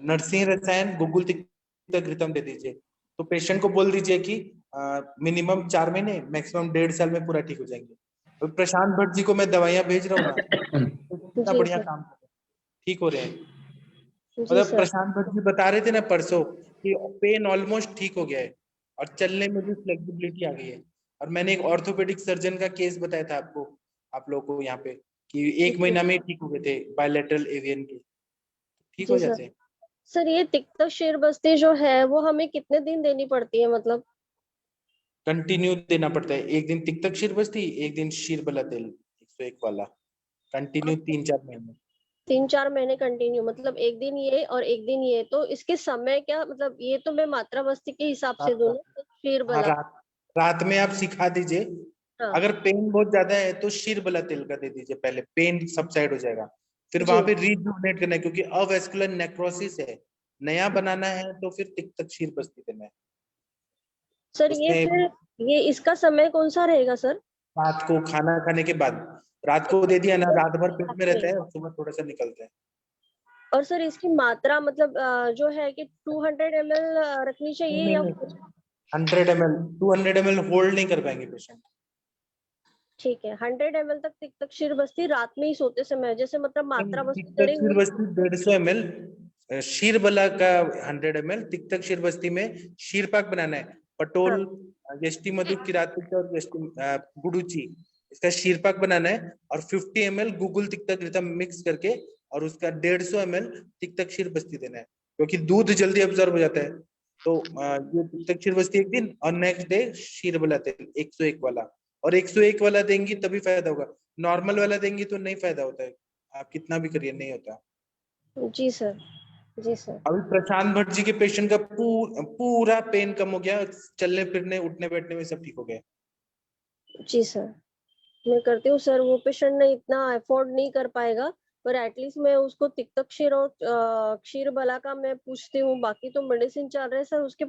नरसिंह रसायन गुग्गुल तिक्तक घृतम दे दीजिए। तो पेशेंट को बोल दीजिए कि मिनिमम 4 महीने मैक्सिमम 1.5 साल में पूरा ठीक हो जाएंगे। तो प्रशांत भट्ट जी को मैं दवाइयां भेज रहा हूँ ना, तो कितना जी बढ़िया सर। काम कर रहे हैं, ठीक हो रहे हैं। जी मतलब सर। प्रशांत भट्ट जी बता रहे थे ना परसों कि पेन ऑलमोस्ट ठीक हो गया है और चलने में भी फ्लेक्सिबिलिटी आ गई है। और मैंने एक ऑर्थोपेडिक सर्जन का केस बताया था आपको, आप लोगों को यहाँ पे, कि 1 महीना में ही ठीक हो गए थे बायलैटरल एवियन के, ठीक जी हो सर। जाते हैं। सर ये तिक्तक शीर बस्ती जो है वो हमें कितने दिन देनी पड़ती है मतलब? कंटिन्यू देना पड़ता है, एक दिन तिक्तक शीर बस्ती, एक दिन शीर बला तेल 101 वाला, कंटिन्यू 3-4 महीने। 3-4 महीने कंटिन्यू, मतलब एक दिन ये और एक दिन ये, तो इसके समय क्या मतलब? ये तो मैं मात्रा बस्ती के हिसाब से दूं ना, तो शीर हाँ, बला। रात में आप सिखा दीजिए। हाँ अगर पेन बहुत ज्यादा है तो शीर बला तेल का दे दीजिए, पहले पेन सबसाइड हो जाएगा। फिर जी वहां पे रीजुवनेट करना है, क्योंकि अवेस्कुलर नेक्रोसिस है, नया बनाना है तो फिर तिक्तक शीर बस्ती देना है। सर। ये उसमें फिर ये इसका समय कौन सा रहेगा सर? रात को खाना खाने के बाद, रात को दे दिया ना, रात भर पेट में रहता है और सुबह थोड़ा सा निकलता है। और सर इसकी मात्रा मतलब जो है कि 200 ml रखनी चाहिए नहीं या? नहीं, 100 ml, 200 ml होल्ड नहीं कर पाएंगे पेशेंट। ठीक है, 100 ml तक तिक्तक शीर बस्ती रात में ही सोते समय, जैसे मतलब मात्रा बस्ती तिक्तक शीर करेंगे। बस्ती 150 ml, शीर बला का 100 ml। तिक्तक शीर बस्ती में शीर पाक बनाना है, पटोल, यष्टि मधु, किरातिक और यष्टि गुडुची, इसका शीर पाक बनाना है। और 50 ml गुगुल तिक्तक घृतम मिक्स करके और उसका 150 ml तिक्तक शीर बस्ती देना है, क्योंकि दूध जल्दी अब्जॉर्ब हो जाता है। तो ये तिक्तक शीर बस्ती एक दिन और नेक्स्ट डे शीर बला तेल 101 वाला। और 101 वाला देंगी तभी फायदा होगा, नॉर्मल वाला देंगी तो नहीं फायदा होता है, आप कितना भी करिए नहीं होता। जी सर। जी सर। अभी प्रशांत भट्ट जी के पेशेंट का पूरा पेन कम हो गया, चलने फिरने उठने बैठने में सब ठीक हो गया। जी सर, मैं करती हूँ सर। वो पेशेंट ने इतना अफोर्ड नहीं कर पाएगा, पर एटलीस्ट मैं उसको तिक्तक क्षीर और क्षीर बला का मैं पूछती हूँ। बाकी तो मेडिसिन चल रहे हैं सर उसके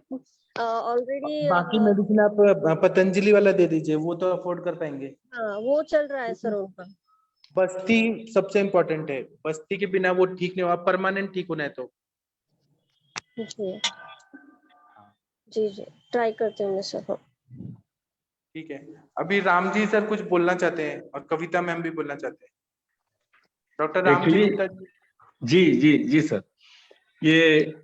ऑलरेडी। बाकी मेडिसिन आप पतंजलि वाला दे दीजिए, वो तो अफोर्ड कर पाएंगे। हाँ वो चल रहा है सर उनका। बस्ती सबसे इम्पोर्टेंट है, बस्ती के बिना वो ठीक नहीं होगा, परमानेंट ठीक होना है तो। जी जी जी, ट्राई करते हैं सर। हाँ ठीक है, अभी राम जी सर कुछ बोलना चाहते हैं और कविता मैम भी बोलना चाहते हैं। डॉक्टर राम जी एक्चुअली गुप्ता जी जी जी सर, ये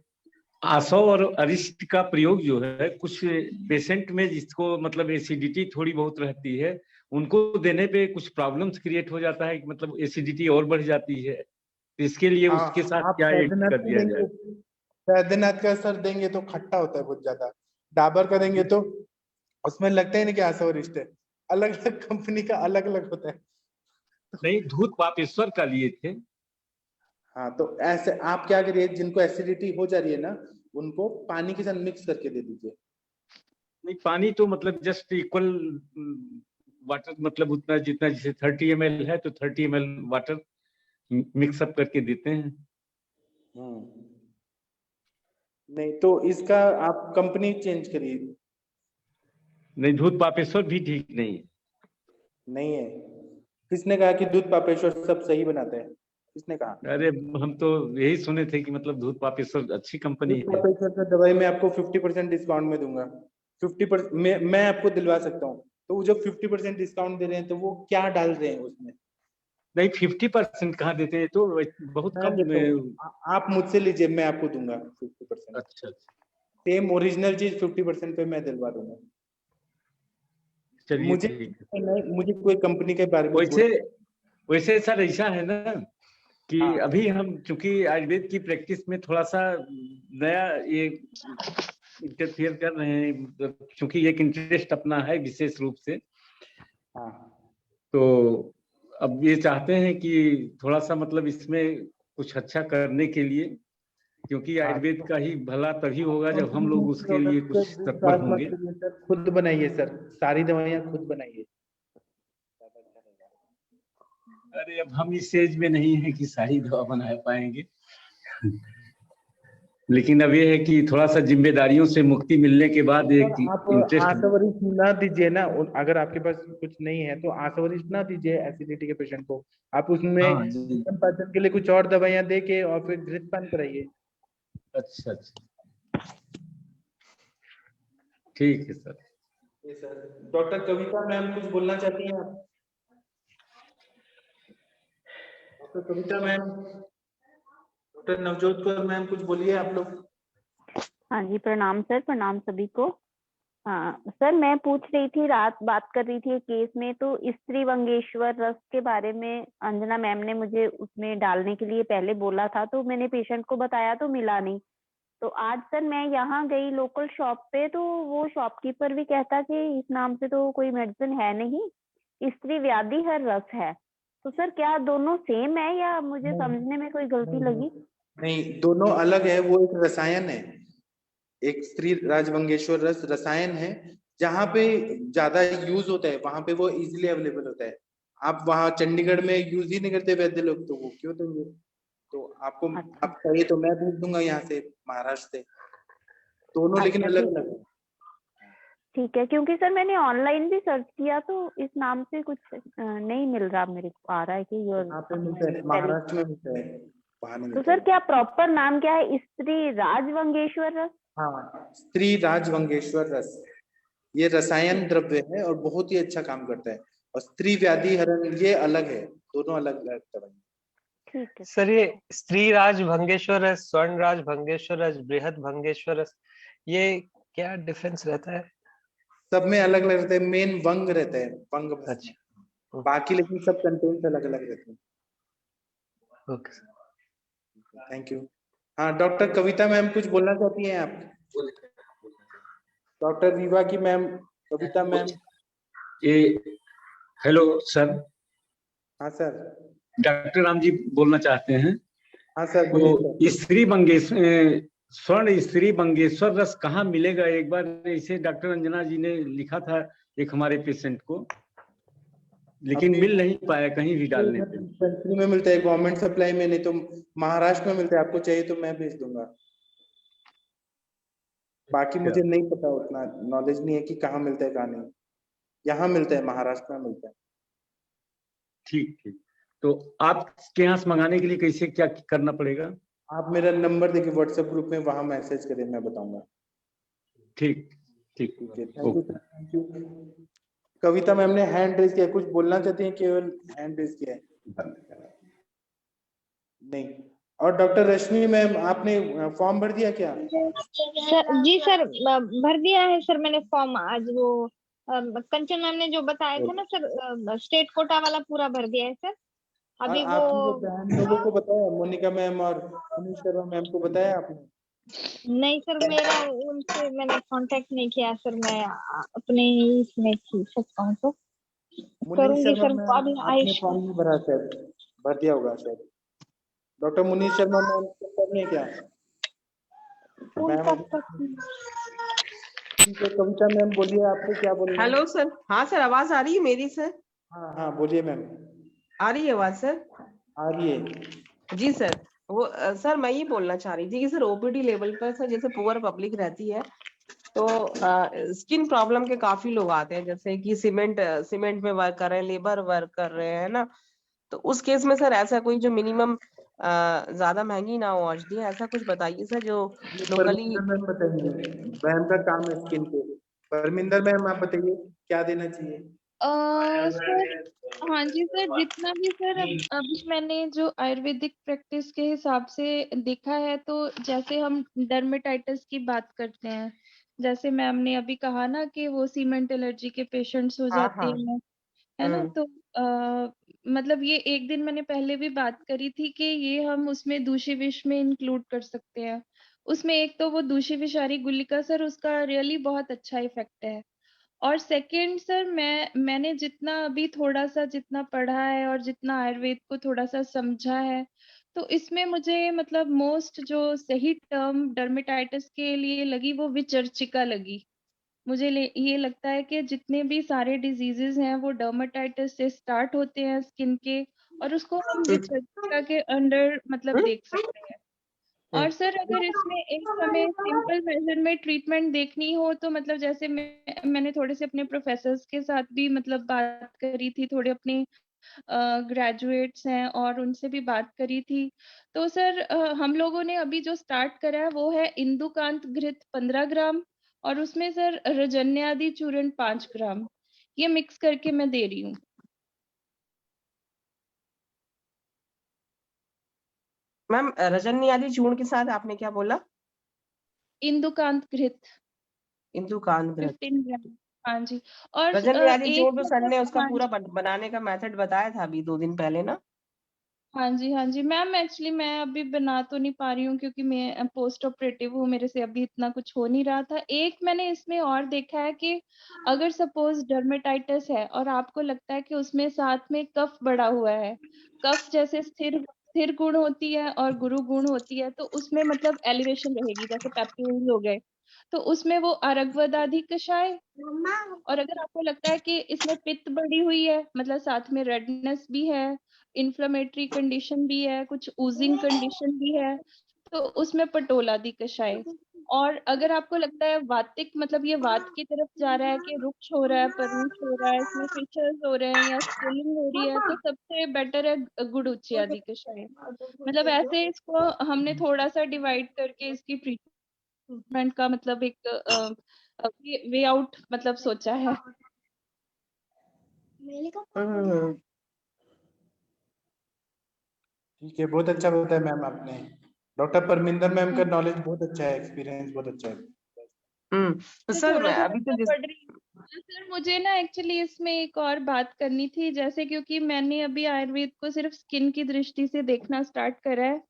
आसव और अरिष्ट का प्रयोग जो है कुछ पेशेंट में जिसको मतलब एसिडिटी थोड़ी बहुत रहती है, उनको देने पे कुछ प्रॉब्लम्स क्रिएट हो जाता है कि मतलब एसिडिटी और बढ़ जाती है, तो इसके लिए हाँ, उसके साथ आप क्या ऐड बैद्यनाथ कर का दिया देंगे, जाए? बैद्यनाथ का सर देंगे तो खट्टा होता है बहुत ज्यादा, डाबर का देंगे तो उसमें लगता ही नहीं कि आसवरिष्ट है, अलग अलग कंपनी का अलग अलग होता है। नहीं, धूत पापेश्वर का लिए थे। हाँ, तो ऐसे आप क्या करिए, जिनको एसिडिटी हो जा रही है ना, उनको पानी के साथ मिक्स करके दे दीजिए। नहीं, पानी तो मतलब जस्ट इक्वल वाटर, मतलब उतना जितना, जैसे 30 ml है तो 30 ml वाटर मिक्स अप करके देते हैं। नहीं तो इसका आप कंपनी चेंज करिए। नहीं, धूत पापेश्वर भी ठीक नहीं है। नहीं है, किसने कहा कि दूध पापेश्वर सब सही बनाते हैं? किसने कहा? अरे हम तो यही सुने थे कि मतलब धूत पापेश्वर अच्छी कंपनी है। का दवाई मैं आपको 50% डिस्काउंट में दूंगा। 50% मैं आपको दिलवा सकता हूँ। तो वो जो 50% डिस्काउंट दे रहे हैं तो वो क्या डाल रहे हैं उसमें? नहीं 50% कहाँ देते हैं, तो बहुत मैं कम देता हूँ। आप मुझसे लीजिए, मैं आपको दूंगा 50%। अच्छा सेम ओरिजिनल चीज 50% पे मैं दिलवा दूंगा। चलिए मुझे ठीक है। नहीं, मुझे कोई कंपनी के बारे में वैसे सर ऐसा है ना कि हाँ। अभी हम चूंकि आयुर्वेद की प्रैक्टिस में थोड़ा सा नया ये इंटरफियर कर रहे हैं, मतलब चूंकि एक इंटरेस्ट अपना है विशेष रूप से, हाँ। तो अब ये चाहते हैं कि थोड़ा सा मतलब इसमें कुछ अच्छा करने के लिए, क्योंकि आयुर्वेद का ही भला तभी होगा जब हम लोग उसके लिए कुछ तत्पर होंगे। खुद बनाइए सर, सारी दवाइयाँ खुद बनाइए। अरे अब हम इस एज में नहीं है कि सारी दवा बना पाएंगे लेकिन अब ये है कि थोड़ा सा जिम्मेदारियों से मुक्ति मिलने के बाद एक आप इंटरेस्ट। आशा ना दीजिए ना, अगर आपके पास कुछ नहीं है तो आशा ना दीजिए एसिडिटी के पेशेंट को। आप उसमें हाँ जी। पाचन के लिए कुछ और दवाइयाँ दे के और फिर घृतपान कराइए। अच्छा ठीक है सर। डॉक्टर कविता मैम कुछ बोलना चाहती हैं आप? Doctor Kavita ma'am, doctor Navjot Kaur ma'am कुछ बोलिए आप लोग। हाँ जी, प्रणाम सर, प्रणाम सभी को। हाँ सर, मैं पूछ रही थी, रात बात कर रही थी एक केस में, तो स्त्री वंगेश्वर रस के बारे में अंजना मैम ने मुझे उसमें डालने के लिए पहले बोला था, तो मैंने पेशेंट को बताया तो मिला नहीं। तो आज सर मैं यहाँ गई लोकल शॉप पे, तो वो शॉपकीपर भी कहता कि इस नाम से तो कोई मेडिसिन है नहीं, स्त्री व्याधि हर रस है। तो सर क्या दोनों सेम है या मुझे समझने में कोई गलती लगी? नहीं, दोनों अलग है। वो एक रसायन है, एक स्त्री राजवंगेश्वर रस रसायन है। जहाँ पे ज्यादा यूज होता है वहां पे वो इजीली अवेलेबल होता है। आप वहाँ चंडीगढ़ में यूज ही नहीं करते वैद्य लोग, तो वो क्यों देंगे? तो आपको आप चाहिए तो मैं भेज दूंगा यहाँ से, महाराष्ट्र से। दोनों लेकिन अलग अलग है। ठीक है, क्योंकि सर मैंने ऑनलाइन भी सर्च किया तो इस नाम से कुछ नहीं मिल रहा, मेरे को आ रहा है कि महाराष्ट्र में मिलता है, वहाँ नहीं तो मिलता सर क्या प्रॉपर नाम क्या है? स्त्री राजवंगेश्वर रस? हाँ, स्त्री राजवंगेश्वर रस ये रसायन द्रव्य है और बहुत ही अच्छा काम करता है। और स्त्री व्याधि हरण ये अलग है, दोनों अलग अलग दवाई। ठीक है सर, ये स्त्री राज भंगेश्वर रस, स्वर्ण राज भंगेश्वर रस, बृहद भंगेश्वर रस, ये क्या डिफरेंस रहता है? सब में अलग अलग रहते हैं। मेन वंग रहता है, वंग बस। अच्छा। बाकी लेकिन सब कंटेंट अलग अलग रहते हैं। Okay, thank you. हाँ, डॉक्टर कविता मैम कुछ बोलना चाहती हैं आप? डॉक्टर रीवा की मैम, कविता मैम। ये हेलो सर। हाँ सर। डॉक्टर राम जी बोलना चाहते हैं। हाँ सर, तो स्त्री बंगेश्वर स्वर्ण स्त्री बंगेश्वर रस कहाँ मिलेगा? एक बार इसे डॉक्टर अंजना जी ने लिखा था एक हमारे पेशेंट को, लेकिन मिल नहीं पाया कहीं भी डालने पे। डिस्पेंसरी में मिलता है, गवर्नमेंट सप्लाई में, नहीं तो महाराष्ट्र में मिलता है। आपको चाहिए तो मैं भेज दूंगा। बाकी मुझे नहीं पता, उतना नॉलेज नहीं है कि कहाँ मिलता है कहाँ नहीं। यहाँ मिलता है, महाराष्ट्र में मिलता है। ठीक ठीक। तो आपके यहाँ से मंगाने के लिए कैसे क्या करना पड़ेगा? आप मेरा नंबर देखिए व्हाट्सएप ग्रुप में, वहां मैसेज करें, मैं बताऊंगा। ठीक ठीक ठीक है, थैंक यू। कविता मैम ने हैंड रेज किया, कुछ बोलना चाहती हैं? केवल हैंड रेज किया है, नहीं। और डॉक्टर रश्मि मैम, आपने फॉर्म भर दिया क्या? सर जी सर, भर दिया है सर मैंने फॉर्म। आज वो कंचन मैम ने जो बताया था ना सर, स्टेट कोटा वाला पूरा भर दिया है सर। अभी और आपने जो बहन लोगों को बताया, मोनिका मैम और मनीष शर्मा मैम को बताया आपने? नहीं सर, मेरा उनसे मैंने कांटेक्ट नहीं किया सर, मैं अपने ही इसमें थी सच कहूं तो। मुनीष करूंगी शर्मा सर, मैम, अभी आपने आयुष फॉर्म नहीं भरा शायद, भर दिया होगा शायद। डॉक्टर मुनीष शर्मा मैम करनी है क्या? मैम ठीक है, कविता मैम बोलिए, आपको क्या बोलना है? Hello sir. हाँ सर, आवाज आ रही है मेरी सर? हाँ हाँ, बोलिए मैम। आ रही है आवाज सर? आ रही है जी सर। वो सर मैं ये बोलना चाह रही थी कि सर ओपीडी लेवल पर सर जैसे पुअर पब्लिक रहती है, तो स्किन प्रॉब्लम के काफी लोग आते हैं, जैसे कि सीमेंट में वर्क कर रहे हैं, लेबर वर्क कर रहे हैं ना, तो उस केस में सर ऐसा कोई जो मिनिमम ज्यादा महंगी ना हो औषधि, ऐसा कुछ बताइए सर जो लोकली। परमिंदर मैम बताइए, मैम का काम है स्किन पे। परमिंदर मैम आप बताइए क्या देना चाहिए। सर हाँ जी सर, जितना भी सर अभी मैंने जो आयुर्वेदिक प्रैक्टिस के हिसाब से देखा है, तो जैसे हम डर्मेटाइटिस की बात करते हैं, जैसे मैम ने अभी कहा ना कि वो सीमेंट एलर्जी के पेशेंट्स हो हाँ जाते हाँ। हैं, है ना। तो मतलब ये एक दिन मैंने पहले भी बात करी थी कि ये हम उसमें दूषी विष में इंक्लूड कर सकते हैं। उसमें एक तो वो दूषी विषारी गुलिका सर, उसका रियली बहुत अच्छा इफेक्ट है। और सेकंड सर, मैंने जितना अभी थोड़ा सा जितना पढ़ा है और जितना आयुर्वेद को थोड़ा सा समझा है, तो इसमें मुझे मतलब मोस्ट जो सही टर्म डर्मेटाइटिस के लिए लगी वो विचर्चिका लगी। मुझे ये लगता है कि जितने भी सारे डिजीजेस हैं वो डर्मेटाइटिस से स्टार्ट होते हैं स्किन के, और उसको हम विचर्चिका के अंडर मतलब देख सकते हैं। और सर अगर इसमें एक हमें सिंपल मेजर में ट्रीटमेंट देखनी हो, तो मतलब जैसे मैंने थोड़े से अपने प्रोफेसर्स के साथ भी मतलब बात करी थी, थोड़े अपने ग्रेजुएट्स हैं और उनसे भी बात करी थी। तो सर हम लोगों ने अभी जो स्टार्ट करा है वो है इंदुकांत घृत 15 ग्राम, और उसमें सर रजन्यादि चूर्ण 5 ग्राम, ये मिक्स करके मैं दे रही हूँ। मैम रजन्यादि चूर्ण के साथ आपने क्या बोला? इंदुकांत घृत इंदुकांत घृत 15 ग्राम। हाँ जी। और रजन्यादि एक चूर्ण तो सर ने उसका हाँ पूरा जी, बनाने का मेथड बताया था अभी 2 दिन पहले ना। हाँ जी, हाँ जी मैम, एक्चुअली मैं अभी बना तो नहीं पा रही हूँ क्योंकि मैं पोस्ट ऑपरेटिव हूँ, मेरे से अभी इतना कुछ हो नहीं रहा था। एक मैंने इसमें और देखा है कि अगर सपोज डर्मेटाइटिस है और आपको लगता है कि उसमें साथ में कफ बढ़ा हुआ है, कफ जैसे स्थिर स्थिर गुण होती है और गुरु गुण होती है, तो उसमें मतलब एलिवेशन रहेगी, जैसे पैप्यूल्स हो गए, तो उसमें वो अरगवदाधि कषाय। और अगर आपको लगता है कि इसमें पित्त बढ़ी हुई है, मतलब साथ में रेडनेस भी है, इन्फ्लेमेटरी कंडीशन भी है, कुछ ऊजिंग कंडीशन भी है, तो उसमें पटोलादि कषाय। और अगर आपको लगता है वातिक, मतलब ये वात की तरफ जा रहा है कि रुक्ष हो रहा है, परुष हो रहा है, इसमें फिशर्स हो रहे हैं या स्वेलिंग हो रही है, तो सबसे बेटर है गुड़ उच्चयादि कषाय। मतलब ऐसे इसको हमने थोड़ा सा डिवाइड करके इसकी ट्रीटमेंट का मतलब एक वे आउट मतलब सोचा है। ठीक है, बहुत अच्छा बताया मैम आपने। डॉक्टर परमिंदर मैम का नॉलेज बहुत अच्छा है, एक्सपीरियंस बहुत अच्छा है। तो मैं सर थोड़ा थोड़ा अभी तो सा पढ़ रही हूँ। सर मुझे ना एक्चुअली इसमें एक और बात करनी थी, जैसे क्योंकि मैंने अभी आयुर्वेद को सिर्फ स्किन की दृष्टि से देखना स्टार्ट करा है,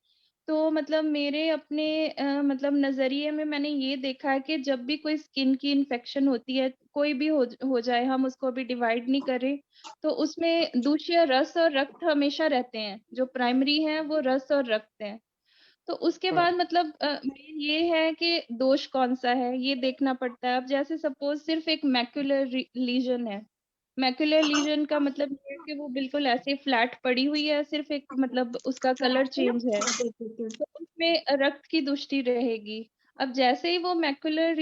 तो मतलब मेरे अपने मतलब नजरिए में मैंने ये देखा है कि जब भी कोई स्किन की इन्फेक्शन होती है, कोई भी हो जाए, हम उसको अभी डिवाइड नहीं करें, तो उसमें दूषिय रस और रक्त हमेशा रहते हैं, जो प्राइमरी हैं वो रस और रक्त हैं। तो उसके बाद मतलब मेन ये है कि दोष कौन सा है ये देखना पड़ता है। अब जैसे सपोज सिर्फ एक मैक्युलर लीजन है, मैक्युलर लीजन का मतलब ये है कि वो बिल्कुल ऐसे फ्लैट पड़ी हुई है, सिर्फ एक मतलब उसका कलर चेंज है, तो उसमें रक्त की दृष्टि रहेगी। अब जैसे ही वो मैक्युलर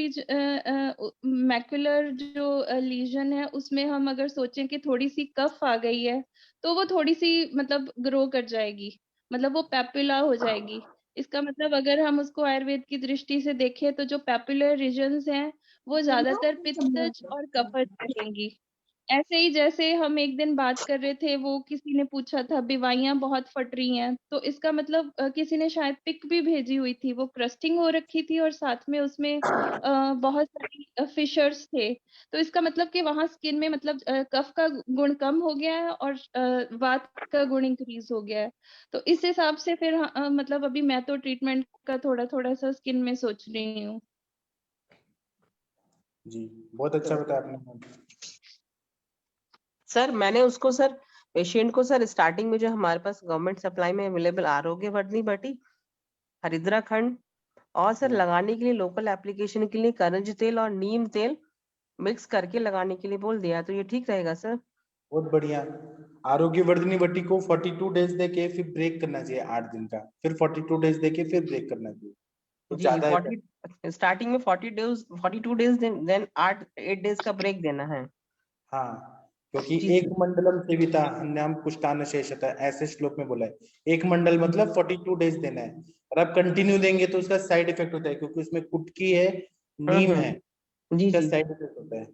जो लीजन है उसमें हम अगर सोचें कि थोड़ी सी कफ आ गई है, तो वो थोड़ी सी मतलब ग्रो कर जाएगी, मतलब वो पैपुला हो जाएगी। इसका मतलब अगर हम उसको आयुर्वेद की दृष्टि से देखें, तो जो पैपुलर रीजन्स हैं वो ज्यादातर पित्तज और कफज रहेंगी। ऐसे ही जैसे हम एक दिन बात कर रहे थे, वो किसी ने पूछा था बीवाइयां बहुत फट रही हैं, तो इसका मतलब किसी ने शायद पिक भी भेजी हुई थी, वो क्रस्टिंग हो रखी थी और साथ में उसमें बहुत सारी फिशर्स थे। तो इसका मतलब कि वहां स्किन में मतलब कफ का गुण कम हो गया है और वात का गुण इंक्रीज हो गया है। तो इस हिसाब से फिर मतलब अभी मैं तो ट्रीटमेंट का थोड़ा थोड़ा सा स्किन में सोच रही हूँ। जी, बहुत अच्छा बताया आपने। सर मैंने उसको सर पेशेंट को सर स्टार्टिंग में जो हमारे पास गवर्नमेंट सप्लाई में अवेलेबल आरोग्य वर्धिनी बटी, हरिद्रा खंड, और सर लगाने के लिए लोकल एप्लीकेशन के लिए करंज तेल और नीम तेल मिक्स करके लगाने के लिए बोल दिया, तो ये ठीक रहेगा सर? बहुत बढ़िया। आरोग्य वर्धिनी बट्टी को 42 डेज देके फिर ब्रेक करना चाहिए 8 दिन का, फिर 42 डेज देके फिर ब्रेक करना चाहिए, तो जी ज्यादा 40 स्टार्टिंग में 42 डेज देन 8 डेज का ब्रेक देना है। हाँ, क्योंकि जी एक मंडलम सेविता अन्याम पुष्टान शेषता, ऐसे श्लोक में बोला है। एक मंडल मतलब 42 डेज देना है, और आप कंटिन्यू देंगे तो उसका साइड इफेक्ट होता है, क्योंकि उसमें कुटकी है, नीम है, जी इसका जी। साइड इफेक्ट होता है।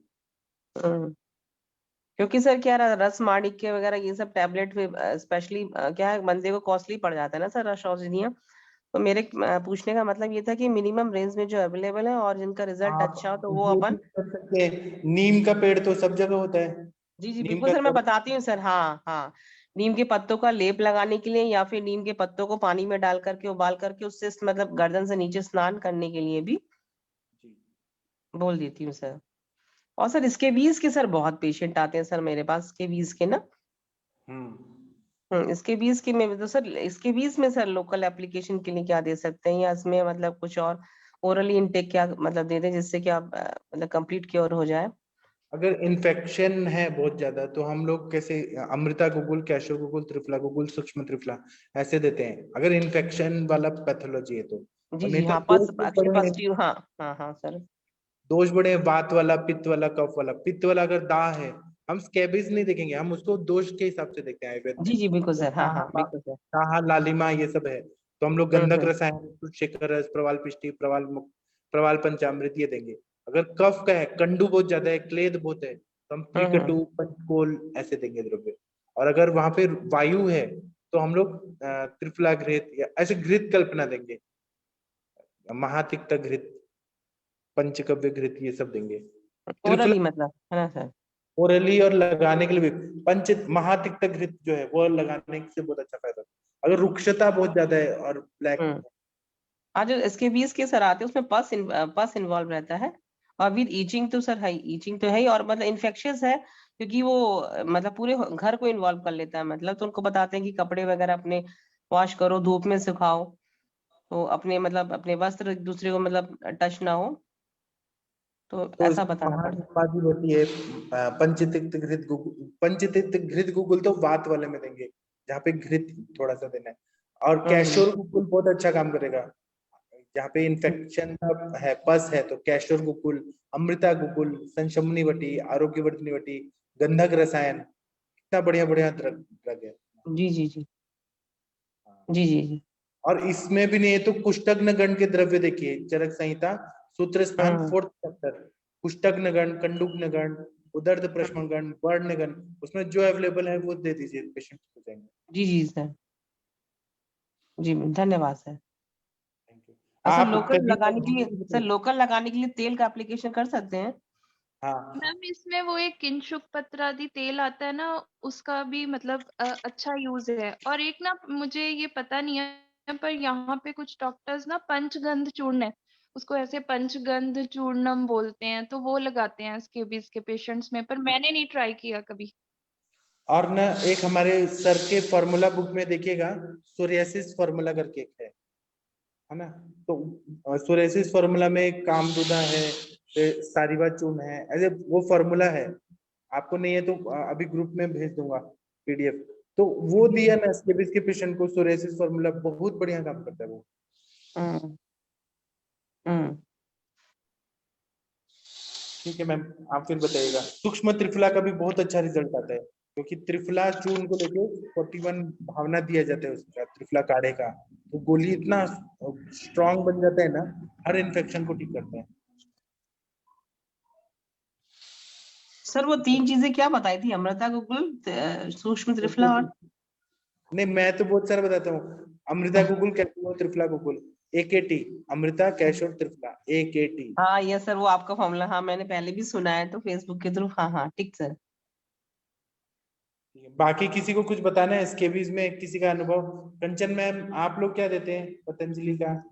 क्योंकि सर क्या रस माणिक्य वगैरह ये सब टैबलेट स्पेशली क्या है, बंदे को कॉस्टली पड़ जाता है ना सर, रस औषधियाँ। तो मेरे पूछने का मतलब ये था कि मिनिमम रेंज में जो अवेलेबल है और जिनका रिजल्ट अच्छा हो तो वो ये अपन। भी कर सकते हैं, नीम का पेड़ तो सब जगह होता है। जी जी नीम बिल्कुल का सर, मैं पेड़, बताती हूँ सर। हाँ हाँ, नीम के पत्तों का लेप लगाने के लिए, या फिर नीम के पत्तों को पानी में डाल करके उबाल करके उससे मतलब गर्दन से नीचे स्नान करने के लिए भी बोल देती हूँ सर। और सर इसके बीज के सर बहुत पेशेंट आते हैं सर मेरे पास, इसके बीज के ना। इसके बीज के में तो सर, इसके बीज में सर लोकल एप्लीकेशन के लिए क्या दे सकते हैं, या इसमें मतलब कुछ और ओरली इनटेक क्या मतलब दे दें जिससे कि आप मतलब कंप्लीट क्योर हो जाए। अगर इन्फेक्शन है बहुत ज्यादा तो हम लोग कैसे अमृता गुगुल, कैशो गुगुल, त्रिफला गुगुल, सूक्ष्म त्रिफला ऐसे देते हैं, अगर इन्फेक्शन वाला पैथोलॉजी है तो। जी और नहीं जी तो हाँ, दोष एक्चुअली बड़े, पॉजिटिव। हाँ हाँ हाँ सर। दोष बड़े वात वाला, पित्त वाला, कफ वाला। पित्त वाला अगर दाह है, हम स्कैबिज नहीं देखेंगे, हम उसको दोष के हिसाब से देखते हैं आयुर्वेद में। जी जी बिल्कुल सर। हाँ हाँ दाह, बिल्कुल सर। दाह, लालिमा ये सब है तो हम लोग गंधक हम्म। रसायन, शेखर रस, प्रवाल पिष्टि, प्रवाल प्रवाल पंचामृत ये देंगे। अगर कफ का है, कंडू बहुत ज्यादा है, क्लेद बहुत है, तो हम त्रिकटु, पंचकोल ऐसे देंगे द्रव्य। और अगर वहां पे वायु है तो हम लोग त्रिफला घृत या ऐसे घृत कल्पना देंगे, महातिक्त घृत, पंचकव्य घृत ये सब देंगे। त्रिफला ओरली मतलब है ना सर। ओरली और लगाने के लिए भी पंच महातिक्त घृत जो है वो लगाने से बहुत अच्छा फायदा होता है। अगर रुक्षता बहुत ज्यादा है और ब्लैक, हाँ जो इसके बीज के सर आते हैं उसमें पस इन्वॉल्व रहता है, और विद ईचिंग तो सर है, ईचिंग तो है ही, और मतलब इन्फेक्शियस है क्योंकि वो मतलब पूरे घर को इन्वॉल्व कर लेता है। मतलब तो उनको बताते हैं कि कपड़े वगैरह अपने वॉश करो, धूप में सुखाओ, तो अपने मतलब अपने वस्त्र एक दूसरे को मतलब टच ना हो, तो तो ऐसा इसमें बताना पड़ता महासमाधि होती है। पंचतिक्त घृत गुगुल, पंचतिक्त घृत गुगुल तो वात वाले में देंगे जहाँ पे घृत थोड़ा सा देना है। और है। कैशोर गुगुल बहुत अच्छा काम करेगा जहाँ पे इन्फेक्शन है, पस है, तो कैशोर गुगुल, अमृता गुगुल, संशमनी वटी, आरोग्यवर्धनी वटी, गंधक रसायन, कितना बढ़िया बढ़िया ड्रग है। जी जी जी जी जी जी। और इसमें भी नहीं है तो कुष्ठग्न गण के द्रव्य देखिए, चरक संहिता सूत्र स्थान 4th चैप्टर, कुष्ठग्न गण, कंडुग्न गण, उदर्द प्रश्न गण, वर्ण गण, उसमें जो अवेलेबल है वो दे दीजिए, पेशेंट हो जाएंगे। जी जी सर। जी धन्यवाद सर। Thank you. सर आप लोकल कभी लगाने के लिए, सर लोकल लगाने के लिए तेल का एप्लीकेशन कर सकते हैं। हाँ मैम इसमें वो एक किंशुक पत्रादि तेल आता है ना, उसका भी मतलब अच्छा यूज है। और एक ना मुझे ये पता नहीं है पर यहाँ पे कुछ डॉक्टर्स ना पंचगंध चूर्ण है, उसको ऐसे पंचगंध चूर्णम बोलते हैं, तो वो लगाते हैं स्केबीज के पेशेंट्स में, पर मैंने नहीं ट्राई किया कभी। और ना एक हमारे सर के फॉर्मूला बुक में देखिएगा, सोरियासिस फॉर्मूला करके एक है ना, तो सोरियासिस फॉर्मूला में कामदुदा है, सारिवा चूर्ण है, ऐसे वो फॉर्मूला है। आपको नहीं है तो अभी ग्रुप में भेज दूंगा पीडीएफ, तो वो दिया ना स्केबिस के पेशेंट को, सोरियासिस फॉर्मूला बहुत बढ़िया काम करता है वो। ठीक है मैम, आप फिर बताइएगा। सूक्ष्म त्रिफला का भी बहुत अच्छा रिजल्ट आता है, क्योंकि त्रिफला चूर्ण को लेके 41 भावना दिया जाता है उसका, त्रिफला काढ़े का, तो गोली इतना स्ट्रांग बन जाता है ना, हर इन्फेक्शन को ठीक करता है। सर वो 3 चीजें क्या बताई थी, अमृता गुगुल, सूक्ष्म त्रिफला और नहीं, मैं तो बहुत सारा बताता हूँ, अमृता गुगुल, कैशोर त्रिफला गुगुल, AKT, अमृता कैशोर त्रिफला, AKT। हाँ ये सर वो आपका फॉर्मूला, हाँ मैंने पहले भी सुना है तो फेसबुक के थ्रू। हाँ हाँ ठीक सर। बाकी किसी को कुछ बताना है स्केबीज में, किसी का अनुभव? कंचन मैम, आप लोग क्या देते हैं पतंजलि का?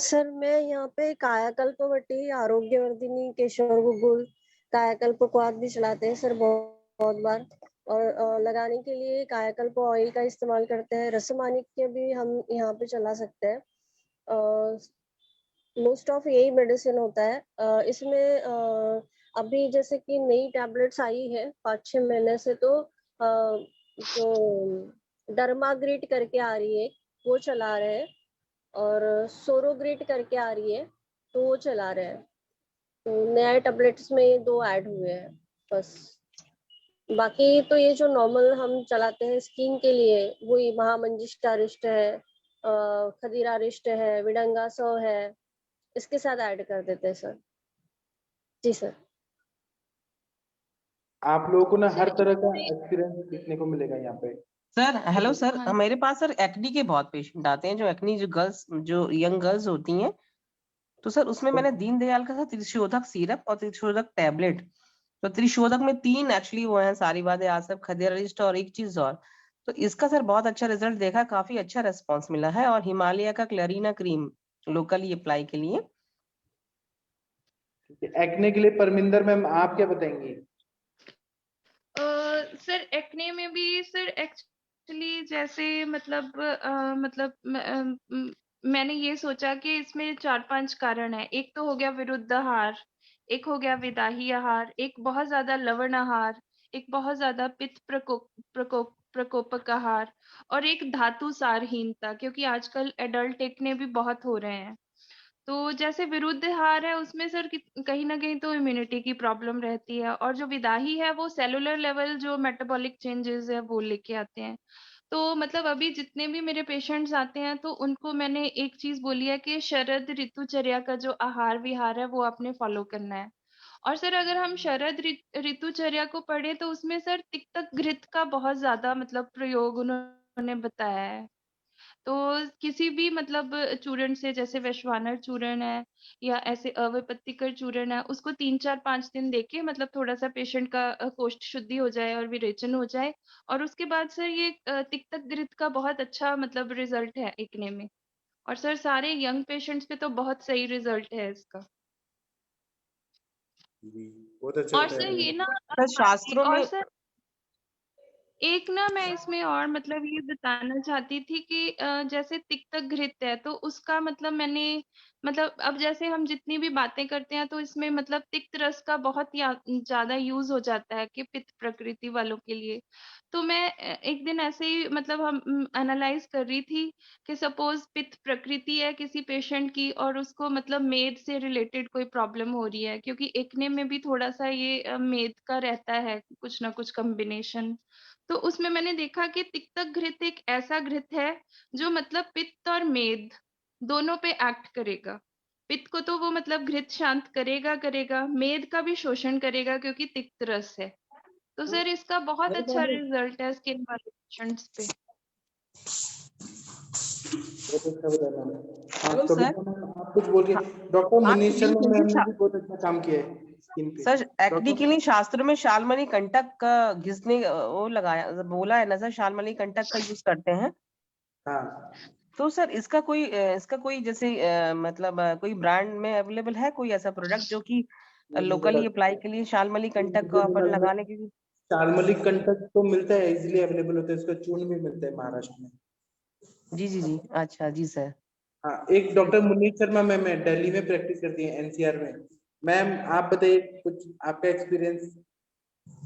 सर मैं यहाँ पे कायाकल्पवटी, आरोग्यवर्धिनी, केशर गुगुल, कायाकल्प क्वाथ भी चलाते हैं सर बहुत बार। और लगाने के लिए कायाकल्प ऑयल का इस्तेमाल करते हैं। रसमानिक्य भी हम यहाँ पे चला सकते हैं। मोस्ट ऑफ यही मेडिसिन होता है। इसमें अभी जैसे कि नई टैबलेट्स आई है 5-6 महीने से, तो जो डर्माग्रिट करके आ रही है वो चला रहे हैं, और सोरोग्रिट करके आ रही है तो वो चला रहे हैं। तो नए टैबलेट्स में ये 2 ऐड हुए हैं। बस। बाकी तो ये जो नॉर्मल हम चलाते हैं स्किन के लिए, वही महामंजिष्ठारिष्ट है, खदीरारिष्ट है, विडंगासव है, इसके साथ ऐड कर देते हैं सर। जी सर। आप लोगों को ना हर सर तरह का इसमें एक्सपीरियंस देखने को मिलेगा यहाँ पे। सर हेलो सर, हाँ मेरे पास सर एक्नी के बहुत पेशेंट आते हैं, जो एक्नी जो गर्ल्स जो यंग गर्ल्स होती हैं, तो सर उसमें मैंने दीनदयाल का त्रिशोधक सिरप और त्रिशोधक टैबलेट, तो त्रिशोधक में 3 एक्चुअली वो है, सारीबाद आसफ, खदीरारिष्ट और एक चीज और, तो इसका सर बहुत अच्छा रिजल्ट देखा, काफी अच्छा रेस्पॉन्स मिला है। और हिमालय का क्लरीना क्रीम लोकली अप्लाई के लिए। एक्ने के लिए परमिंदर मैम आप क्या बताएंगी? सर एक्ने में भी सर एक्चुअली जैसे मतलब मैंने ये सोचा कि इसमें 4-5 कारण है। एक तो हो गया विरुद्ध आहार, एक हो गया विदाही आहार, एक बहुत ज्यादा लवण आहार, एक बहुत ज्यादा पित्त प्रकोपक आहार, और एक धातु सारहीनता, क्योंकि आजकल एडल्ट एक्ने भी बहुत हो रहे हैं। तो जैसे विरुद्ध आहार है उसमें सर कहीं ना कहीं तो इम्यूनिटी की प्रॉब्लम रहती है, और जो विदाही है वो सेलुलर लेवल जो मेटाबॉलिक चेंजेस है वो लेके आते हैं। तो मतलब अभी जितने भी मेरे पेशेंट्स आते हैं तो उनको मैंने एक चीज बोली है कि शरद ऋतुचर्या का जो आहार विहार है वो आपने फॉलो करना है। और सर अगर हम शरद ऋतुचर्या को पढ़े तो उसमें सर तिक्तक घृत का बहुत ज्यादा मतलब प्रयोग उन्होंने बताया है। तो किसी भी मतलब चूर्ण से, जैसे वैश्वानर चूर्ण है या ऐसे अविपत्तिकर चूर्ण है, उसको 3-4-5 दिन देके मतलब थोड़ा सा पेशेंट का कोष्ठ शुद्धि हो जाए और विरेचन हो जाए, और उसके बाद सर ये तिक्तक घृत का बहुत अच्छा मतलब रिजल्ट है एक्ने में। और सर सारे यंग पेशेंट्स पे तो बहुत सही रिजल्ट है इसका। बहुत अच्छा और बताया सर ये मैम। ना सर हाँ जी, शास्त्रों और में सर एक ना मैं इसमें और मतलब ये बताना चाहती थी कि जैसे तिक्तक घृत है तो उसका मतलब मैंने मतलब अब जैसे हम जितनी भी बातें करते हैं तो इसमें मतलब तिक्त रस का बहुत ज्यादा यूज हो जाता है कि पित्त प्रकृति वालों के लिए। तो मैं एक दिन ऐसे ही मतलब हम एनालाइज कर रही थी कि सपोज पित्त प्रकृति है किसी पेशेंट की और उसको मतलब मेद से रिलेटेड कोई प्रॉब्लम हो रही है, क्योंकि एक्ने में भी थोड़ा सा ये मेद का रहता है कुछ ना कुछ कॉम्बिनेशन। तो उसमें मैंने देखा कि तिक्तक घृत एक ऐसा घृत है जो मतलब पित्त और मेद दोनों पे एक्ट करेगा। पित्त को तो वो मतलब घृत शांत करेगा करेगा, मेद का भी शोषण करेगा क्योंकि तिक्त रस है। तो सर इसका बहुत अच्छा रिजल्ट है स्किन वाले पेशेंट्स पे। बहुत अच्छा बताया मैम। हाँ हेलो कभी सर, आप कुछ बोलिए। डॉक्टर हाँ मनीष एक्ने शर्मा के लिए मैम ने भी बहुत अच्छा काम किया है स्किन पे। सर एक्ने के डॉक्टर लिए शास्त्रों में शालमणि कंटक का घिसने वो लगाया बोला है ना सर, शालमणि कंटक का यूज करते हैं। हाँ तो सर इसका कोई जैसे मतलब कोई ब्रांड में अवेलेबल है कोई ऐसा प्रोडक्ट जो कि मुझे जरा लोकली अप्लाई के लिए शालमणि कंटक को मुझे अपन जरा लगाने के लिए? शाल्मली कंटक तो मिलता है, इजीली अवेलेबल होता है, इसका चूर्ण भी मिलता है महाराष्ट्र में। जी जी जी, अच्छा जी सर। हाँ एक डॉक्टर मुनीष शर्मा मैम है, दिल्ली में प्रैक्टिस करती है एनसीआर में। मैम आप बताइए कुछ आपका experience.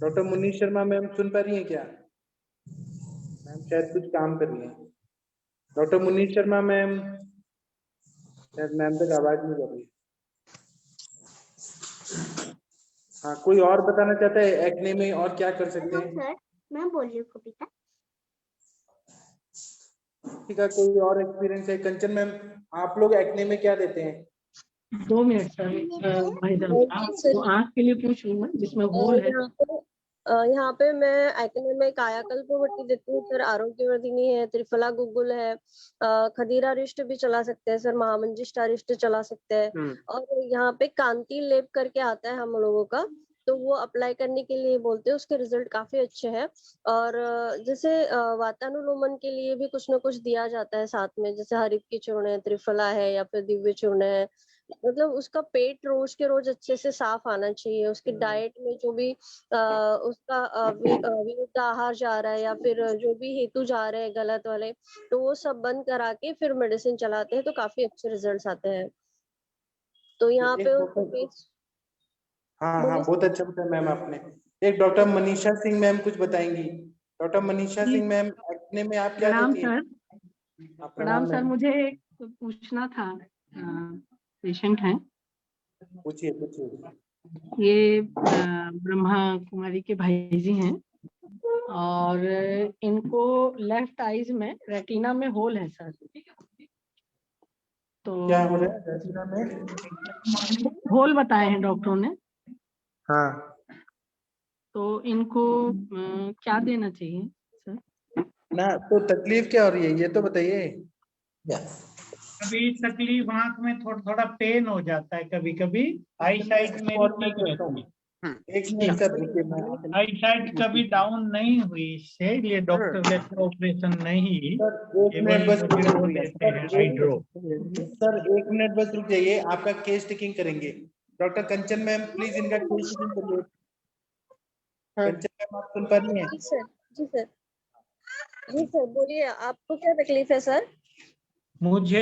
Doctor Munish Sharma ma'am सुन पा रही हैं क्या? मैम शायद कुछ काम कर रही हैं। डॉक्टर मुनीष शर्मा मैम, शायद मैम तक आवाज नहीं कर रही। हाँ कोई और बताना चाहता है एक्ने में और क्या कर सकते हैं? सर मैं बोल रही हूँ कविता। ठीक है, कोई और एक्सपीरियंस है? कंचन मैम आप लोग एक्ने में क्या देते हैं? 2 मिनट सर, मैडम वो आँख के लिए पूछ रही हूँ मैं, जिसमें होल है। यहाँ पे मैं एक्ने में कायाकल्पवती देती हूँ सर, आरोग्यवर्धिनी है, त्रिफला गुग्गुल है, खदीरारिष्ट भी चला सकते हैं सर, महामंजिष्ठारिष्ट चला सकते हैं। और यहाँ पे कांति लेप करके आता है हम लोगों का, तो वो अप्लाई करने के लिए बोलते हैं, उसके रिजल्ट काफी अच्छे हैं। और जैसे वातानुलोमन के लिए भी कुछ ना कुछ दिया जाता है साथ में, जैसे हरित की चूर्ण है, त्रिफला है या फिर दिव्य चूर्ण है। मतलब उसका पेट रोज के रोज अच्छे से साफ आना चाहिए, उसकी डाइट में जो भी उसका विरुद्ध आहार जा रहा है या फिर जो भी हेतु जा रहे हैं गलत वाले, तो वो सब बंद करा के फिर मेडिसिन चलाते हैं, तो काफी अच्छे रिजल्ट्स आते हैं। तो यहाँ पे उसको बेस हाँ हाँ बहुत अच्छा बताया मैम आपने। एक डॉक्टर मनीषा सिंह मैम कुछ बताएंगी। Doctor Manisha Singh ma'am acne में आप क्या प्रणाम देती हैं? सर। प्रणाम सर, मुझे पूछना था, पेशेंट हैं। पूछिए पूछिए। ये ब्रह्मा कुमारी के भाई जी हैं और इनको लेफ्ट आईज में रेटिना में होल है सर। तो क्या हो रहा है रेटिना में? होल बताए हैं डॉक्टरों ने। हाँ, तो इनको क्या देना चाहिए सर? ना तो तकलीफ क्या हो रही है ये तो बताइए। कभी तकलीफ आंख में थोड़ा थोड़ा पेन हो जाता है, कभी कभी आई साइट मेरी ठीक रहती है। एक मिनट सर रुकिए, मैं आई साइट कभी डाउन नहीं हुई इससे, ये डॉक्टर लेकर ऑपरेशन नहीं, सर एक मिनट केवल बस मुझे वो देते हैं आई ड्रॉप। सर एक मिनट बस रुक जाइए, आपका केस टेकिंग करेंगे। डॉक्टर कंचन मैम प्लीज इनका केस टेकिंग करिए। कंचन मैम आप सुन पा रही हैं? जी सर, जी सर, जी सर बोलिए, आपको क्या तकलीफ है सर? मुझे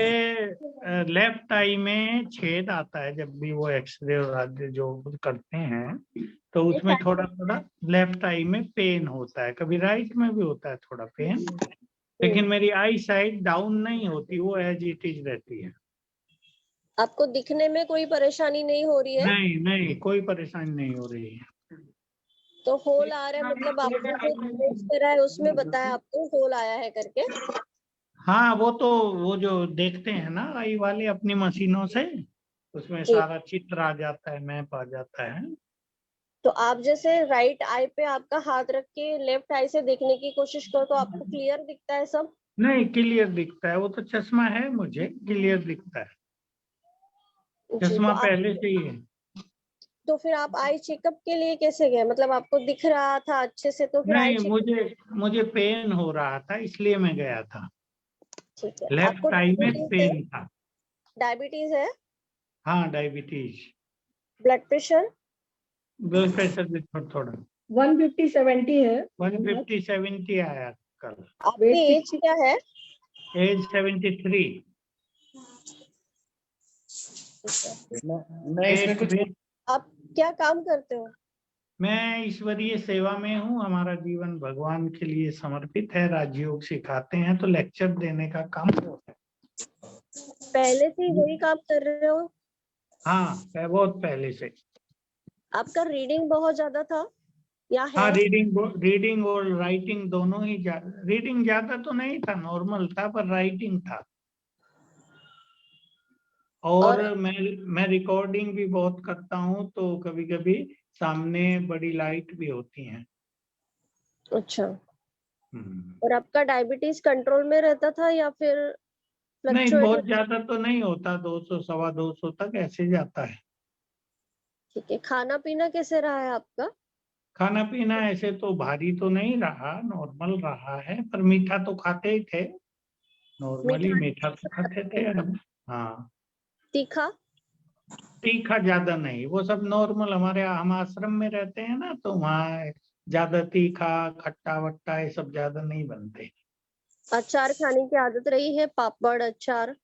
लेफ्ट आई में छेद आता है जब भी वो एक्सरे और आदि जो करते हैं, तो उसमें थोड़ा थोड़ा लेफ्ट आई में पेन होता है, कभी राइट में भी होता है थोड़ा पेन, लेकिन मेरी आई साइड डाउन नहीं होती, वो एज इट इज रहती है। आपको दिखने में कोई परेशानी नहीं हो रही है? नहीं नहीं, कोई परेशानी नहीं हो रही है। तो होल आ रहा है, मतलब आपने जो रिपोर्ट करा है उसमें बताया आपको होल आया है करके? हाँ, वो तो वो जो देखते हैं ना आई वाले अपनी मशीनों से, उसमें सारा चित्र आ जाता है, मैप आ जाता है। तो आप जैसे राइट आई पे आपका हाथ रख के लेफ्ट आई से देखने की कोशिश करो तो आपको क्लियर दिखता है सब? नहीं, क्लियर दिखता है, वो तो चश्मा है, मुझे क्लियर दिखता है, चश्मा पहले से ही है। तो फिर आप आई चेकअप के लिए कैसे गए? मतलब आपको दिख रहा था अच्छे से तो फिर आई नहीं, मुझे पेन हो रहा था इसलिए मैं गया था। ठीक है। लेफ्ट आई में पेन था। डायबिटीज है? हाँ, diabetes. Blood pressure? Blood pressure भी थोड़ा 150/70 है। 150/70 आया कल। आपकी एज क्या है? एज 73। मैं इसमें कुछ, आप क्या काम करते हो? मैं ईश्वरीय सेवा में हूँ, हमारा जीवन भगवान के लिए समर्पित है, राजयोग सिखाते हैं तो लेक्चर देने का काम होता है। पहले से ही वही काम कर रहे हो? हाँ, बहुत पहले से। आपका रीडिंग बहुत ज्यादा था या है? हाँ, रीडिंग और राइटिंग दोनों ही रीडिंग ज्यादा तो नहीं था, नॉर्मल था, पर राइटिंग था। और मैं रिकॉर्डिंग भी बहुत करता हूँ, तो कभी कभी सामने बड़ी लाइट भी होती हैं। अच्छा। और आपका डायबिटीज कंट्रोल में रहता था या फिर नहीं, बहुत ज्यादा तो नहीं होता, 200 सवा 200 तक ऐसे जाता है। ठीक है। खाना पीना कैसे रहा है आपका? खाना पीना ऐसे तो भारी तो नहीं रहा, नॉर्मल रहा है, पर मीठा तो खाते ही थे, नॉर्मली मीठा तो खाते थे। हाँ। तीखा? तीखा ज्यादा नहीं, वो सब नॉर्मल, हम आश्रम में रहते हैं ना, तो वहाँ ज्यादा तीखा खट्टा वट्टा ये सब ज्यादा नहीं बनते। अचार खाने की आदत रही है? पापड़, अचार?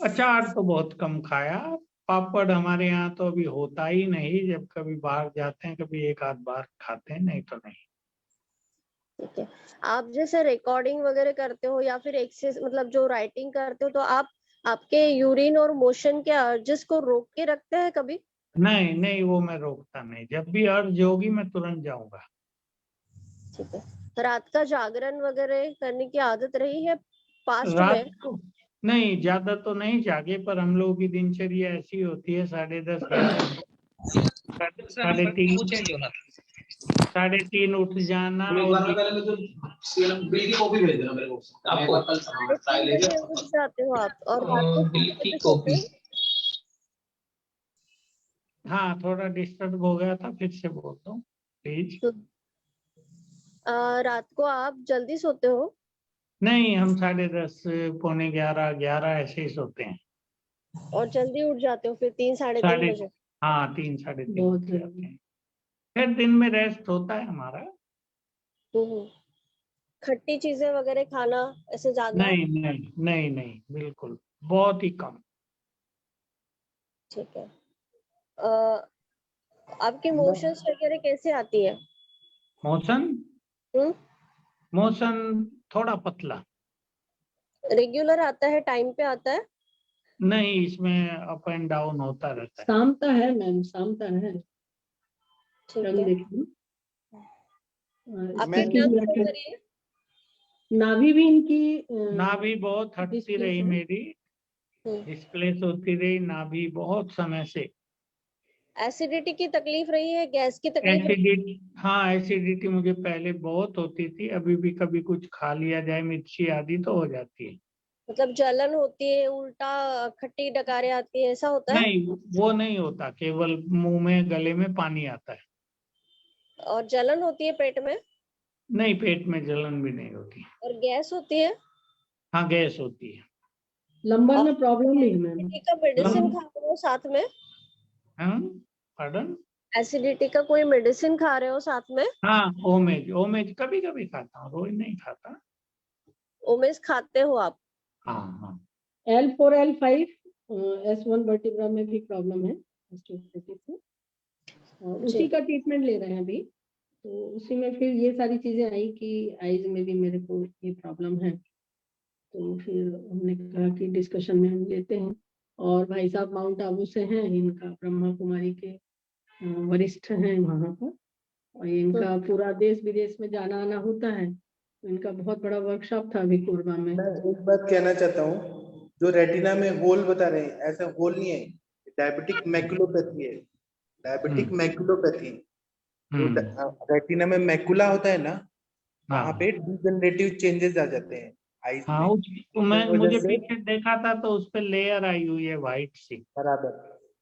अचार तो बहुत कम खाया, पापड़ हमारे यहाँ तो अभी होता ही नहीं, जब कभी बाहर जाते हैं कभी एक आध बार खाते हैं, नहीं तो नहीं। ठीक है। आप जैसे रिकॉर्डिंग वगैरह करते हो या फिर एक्सरसाइज मतलब जो राइटिंग करते हो, तो आप आपके यूरिन और मोशन के अर्जेस को रोक के रखते हैं कभी? नहीं नहीं, वो मैं रोकता नहीं, जब भी अर्ज होगी मैं तुरंत जाऊंगा। ठीक है। रात का जागरण वगैरह करने की आदत रही है पास्ट रात में? को नहीं, ज्यादा तो नहीं जागे, पर हम लोगों की दिनचर्या ऐसी होती है, 10:30 3:30 उठ जाना और उठ जाते हो आप और रात को कितने बजे सोते हो? हाँ, थोड़ा डिस्टर्ब हो गया था, फिर से बोलता हूँ प्लीज। रात को आप जल्दी सोते हो? नहीं, हम 10:30 पौने 11 ऐसे ही सोते हैं। और जल्दी उठ जाते हो फिर 3-3:30 बजे? हाँ, 3-3:30 उठ जाते हैं, फिर दिन में रेस्ट होता है हमारा। खट्टी चीजें वगैरह खाना ऐसे ज्यादा? नहीं नहीं नहीं नहीं, बिल्कुल बहुत ही कम। ठीक है। आपकी मोशंस वगैरह कैसे आती है? मोशन थोड़ा पतला। रेगुलर आता है, टाइम पे आता है? नहीं, इसमें अप एंड डाउन होता रहता है। सामता है मैम, सामता है। ठीक रंग है। देखिए। आपकी क्या दिक्कत हो रही है? नाभि भी इनकी नाभि बहुत हटती displace रही है। मेरी, डिस्प्लेस होती रही नाभि बहुत समय से। एसिडिटी की तकलीफ रही है, गैस की तकलीफ रही है? एसिडिटी, हाँ एसिडिटी मुझे पहले बहुत होती थी, अभी भी कभी कुछ खा लिया जाए मिर्ची आदि तो हो जाती है। मतलब जलन होती है, उल्टा खट्टी डकारें आती है, ऐसा होता है? नहीं, वो नहीं होता, केवल मुंह में गले में पानी आता है। और जलन होती है पेट में? नहीं, पेट में जलन भी नहीं होती। और गैस होती है? हाँ, गैस होती है। लंबर और में प्रॉब्लम नहीं है मैम। एसिडिटी का मेडिसिन खा रहे हो साथ में? पार्डन? एसिडिटी का कोई मेडिसिन खा रहे हो साथ में? हाँ, ओमेज, ओमेज कभी कभी खाता हूँ, रोज नहीं खाता। ओमेस खाते हो आप? हाँ हाँ। L4 L5 S1 वर्टिब्रा में भी प्रॉब्लम है osteoporosis से। उसी का ट्रीटमेंट ले रहे हैं अभी। तो उसी में फिर ये सारी चीजें आई कि आईज में भी मेरे को ये प्रॉब्लम है। तो फिर हमने कहा कि डिस्कशन में हम लेते हैं। और भाई साहब माउंट आबू से हैं, इनका ब्रह्मा कुमारी के वरिष्ठ हैं वहाँ पर, और इनका पूरा देश विदेश में जाना आना होता है। तो इनका बहुत बड़ा वर्कशॉप था अभी कोरबा में। मैं एक बात कहना चाहता हूँ, जो रेटिना में होल बता रहे हैं, ऐसा होल नहीं है, डायबिटिक मैकुलोपैथी है, डायबिटिक मैकुलोपैथी। तो रेटिना में मैकुला होता है ना, वहाँ पे डिजनरेटिव चेंजेस आ जाते हैं आईज हाँ, में। तो मैं मुझे पीछे देखा था तो उस पे लेयर आई हुई है व्हाइट सी। बराबर।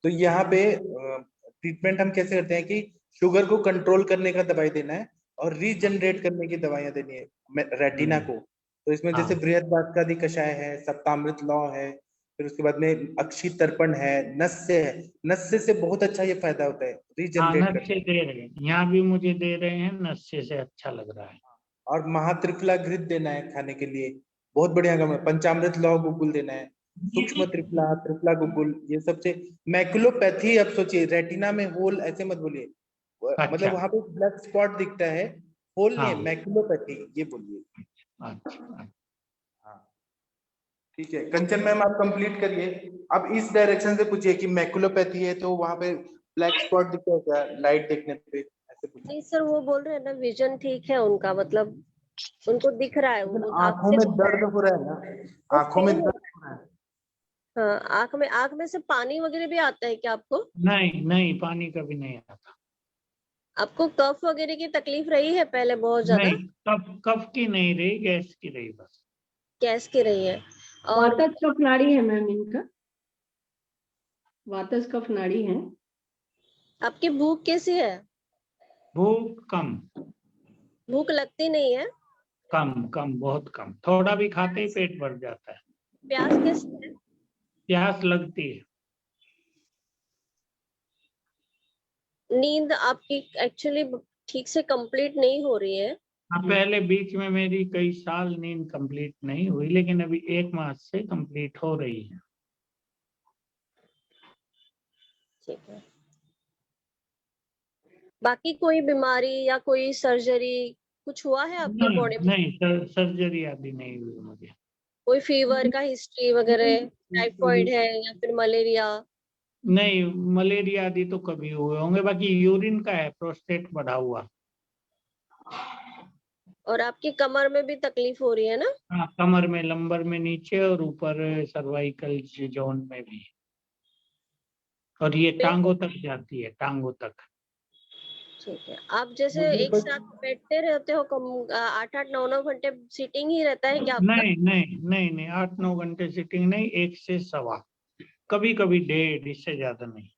तो यहाँ पे ट्रीटमेंट हम कैसे करते हैं कि शुगर को कंट्रोल करने का दवाई देना है और रीजनरेट करने की दवाइयां देनी है रेटिना को। तो इसमें जैसे बृहदबादकादि कषाय है, सप्तामृत लौ है, फिर उसके बाद में अक्षी तर्पण है, नस्य है। नस्य से बहुत अच्छा ये फायदा होता है रीजनरेट करने। नस्य दे रहे हैं, यहाँ भी मुझे दे रहे हैं, नस्य से अच्छा लग रहा है। और महात्रिफला घृत देना है खाने के लिए, बहुत बढ़िया काम है। पंचामृत लौ गुगुल देना है, सूक्ष्म त्रिफला, त्रिफला गुगुल, ये सबसे। मैकुलोपैथी, अब सोचिए रेटिना में होल ऐसे मत बोलिए, मतलब वहां पे ब्लैक स्पॉट दिखता है, होल नहीं है, मैकुलोपैथी ये बोलिए। हाँ ठीक है कंचन मैम, आप कंप्लीट करिए। अब इस डायरेक्शन से पूछिए कि मैकुलोपैथी है तो वहां पे ब्लैक स्पॉट दिखता है क्या लाइट देखने पे, ऐसे पूछिए। नहीं सर, वो बोल रहे हैं ना विजन ठीक है उनका, मतलब उनको दिख रहा है। आंखों में दर्द हो रहा है ना, आंखों में दर्द हो रहा है। हाँ, आंख में से पानी वगैरह भी आता है क्या आपको? नहीं नहीं, पानी कभी नहीं आता। आपको कफ वगैरह की तकलीफ रही है पहले बहुत ज्यादा? नहीं, कफ की नहीं रही, गैस की रही बस। गैस की रही है। और वातज कफ नाड़ी है मैम इनका, वातज कफ नाड़ी है। आपकी भूख कैसी है? भूख कम। भूख लगती नहीं है? कम कम, बहुत कम, थोड़ा भी खाते ही पेट भर जाता है। प्यास कैसी है? प्यास लगती है। नींद आपकी एक्चुअली ठीक से कंप्लीट नहीं हो रही है। हाँ, पहले बीच में मेरी कई साल नींद कंप्लीट नहीं हुई, लेकिन अभी 1 माह से कंप्लीट हो रही है। ठीक है। बाकी कोई बीमारी या कोई सर्जरी कुछ हुआ है आपके बॉडी में? नहीं, सर्जरी आदि नहीं हुई मुझे। कोई फीवर का हिस्ट्री वगैरह, टाइफाइड है या फिर मलेरिया? नहीं, मलेरिया आदि तो कभी हुए होंगे, बाकी यूरिन का है, प्रोस्टेट बढ़ा हुआ। और आपकी कमर में भी तकलीफ हो रही है ना? हाँ, कमर में, लंबर में नीचे और ऊपर सर्वाइकल जोन में भी, और ये टांगों तक जाती है, टांगों तक। ठीक है। आप जैसे एक साथ बैठते रहते हो, कम 8-8 9-9 घंटे सीटिंग ही रहता है क्या आपका? नहीं नहीं नहीं नहीं, 8-9 घंटे सीटिंग नहीं, 1 से सवा, कभी कभी 1.5, इससे ज्यादा नहीं।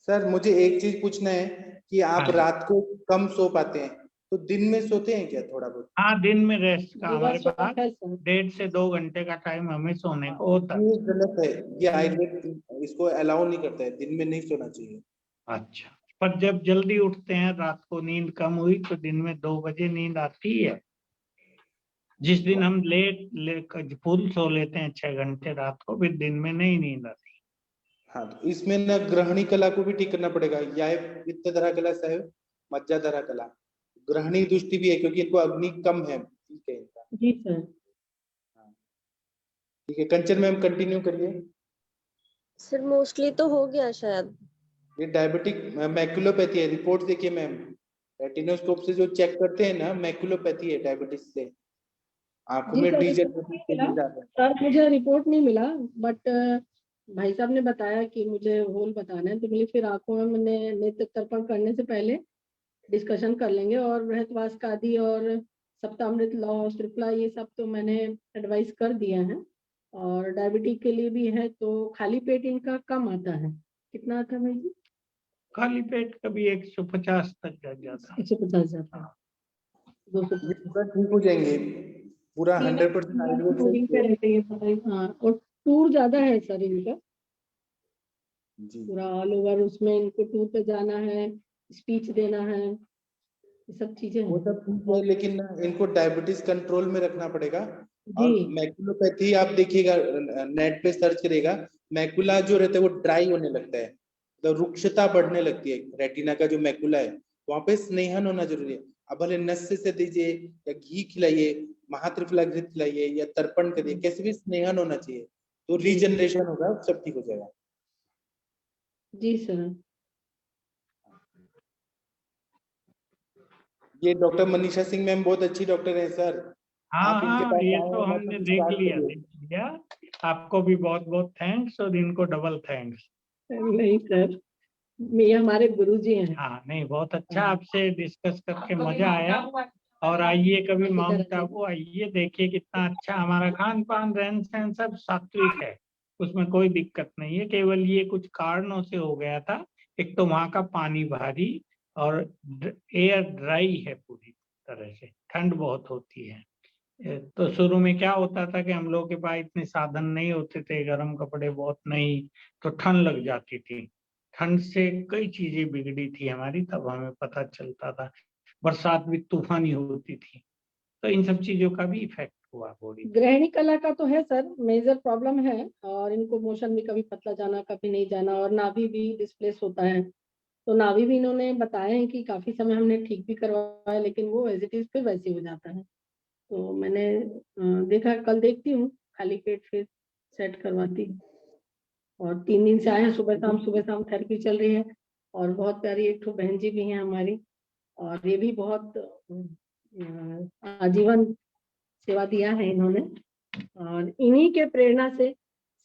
सर मुझे एक चीज पूछना है कि आप रात को कम सो पाते हैं, तो दिन में सोते हैं क्या थोड़ा बहुत? हाँ, दिन में रेस्ट का हमारे पास 1.5 से 2 घंटे का टाइम हमें सोने को होता है। ये गलत है, ये आयुर्वेद इसको अलाउ नहीं करता है, दिन में नहीं सोना चाहिए। अच्छा, पर जब जल्दी उठते हैं, रात को नींद कम हुई तो दिन में 2 बजे नींद आती है। जिस दिन हम लेट फुल सो लेते हैं 6 घंटे रात को, फिर दिन में नहीं नींद आती। हाँ, तो इसमें ना ग्रहणी कला को भी ठीक करना पड़ेगा, या वित्त धरा कला साहब, मज्जा धरा कला, ग्रहणी दृष्टि भी है, क्योंकि इनको अग्नि कम है। ठीक है इनका। जी सर। ठीक है कंचन मैम, कंटिन्यू करिए। सर मोस्टली तो हो गया शायद। ये डायबिटिक मैक्युलोपैथी है, रिपोर्ट देखिए मैम, रेटिनोस्कोप से जो चेक करते हैं ना, मैक्युलोपैथी है डायबिटीज से, आंखों जी में सर, रिपोर्ट नहीं डीजनरेटिव मिला। चेंजेस आ रहे हैं। सर मुझे रिपोर्ट नहीं मिला, बट भाई साहब ने बताया कि मुझे होल बताना है, तो मुझे फिर आंखों में मैंने नेत्र तर्पण करने से पहले डिस्कशन कर लेंगे। और बृहतवास आदि और सप्तामृत लौह त्रिफला ये सब तो मैंने एडवाइस कर दिया है। और डायबिटीज के लिए भी है, तो खाली पेट इनका कम आता है। कितना आता है भाई जी? खाली पेट कभी 150 तक जा जाता है। 150 जाता है, 200 ये पूरा ठीक हो जाएंगे, पूरा 100% आयुर्वेद से पे रहते हैं। हाँ, और टूर ज्यादा है सर इनका, जी। पूरा ऑल ओवर उसमें इनको टूर पे जाना है, स्पीच देना है, ये सब चीजें वो हैं। सब ठीक है, लेकिन ना इनको डायबिटीज कंट्रोल में रखना पड़ेगा। और जी। मैक्युलोपैथी आप देखिएगा, नेट पे सर्च करेगा, मैकुला जो रहता है वो ड्राई होने लगता है, तो रुक्षता बढ़ने लगती है। रेटिना का जो मैकुला है वहां पे स्नेहन होना जरूरी है। अब भले नस्य से दीजिए या घी खिलाइए, महात्रिफला घृत खिलाइए या तर्पण करिए, कैसे भी स्नेहन होना चाहिए, तो रीजनरेशन होगा, सब ठीक हो जाएगा। जी सर। ये डॉक्टर मनीषा सिंह मैम बहुत अच्छी डॉक्टर है सर, हाँ आप इनके हाँ, पास ये आए तो हैं हमने तो देख विश्वास लिया करिए। आपको भी बहुत बहुत थैंक्स और इनको डबल थैंक्स। नहीं सर, ये हमारे गुरुजी हैं। हाँ नहीं, बहुत अच्छा आपसे डिस्कस करके मजा आया। और आइए कभी माउंट आबू आइए, देखिए कितना अच्छा हमारा खान पान रहन सहन सब सात्विक है, उसमें कोई दिक्कत नहीं है। केवल ये कुछ कारणों से हो गया था, एक तो वहाँ का पानी भारी और एयर ड्राई है पूरी तरह से, ठंड बहुत होती है। तो शुरू में क्या होता था कि हम लोग के पास इतने साधन नहीं होते थे, गर्म कपड़े बहुत नहीं, तो ठंड लग जाती थी। ठंड से कई चीजें बिगड़ी थी हमारी, तब हमें पता चलता था। बरसात भी तूफानी होती थी, तो इन सब चीजों का भी इफेक्ट हुआ बॉडी पे। ग्रहणी कला का तो है सर, मेजर प्रॉब्लम है। और इनको मोशन भी कभी पतला जाना कभी नहीं जाना, और नाभि भी डिस्प्लेस होता है। तो नाभि भी इन्होंने बताया है कि काफी समय हमने ठीक भी करवाया, लेकिन वो एज इट इज फिर वैसे हो जाता है। तो मैंने देखा, कल देखती हूँ खाली पेट फिर सेट करवाती हूँ। और 3 दिन से आए हैं, सुबह शाम थेरेपी चल रही है। और बहुत प्यारी एक ठो बहन जी भी हैं हमारी, और ये भी बहुत आजीवन सेवा दिया है इन्होंने, और इन्हीं के प्रेरणा से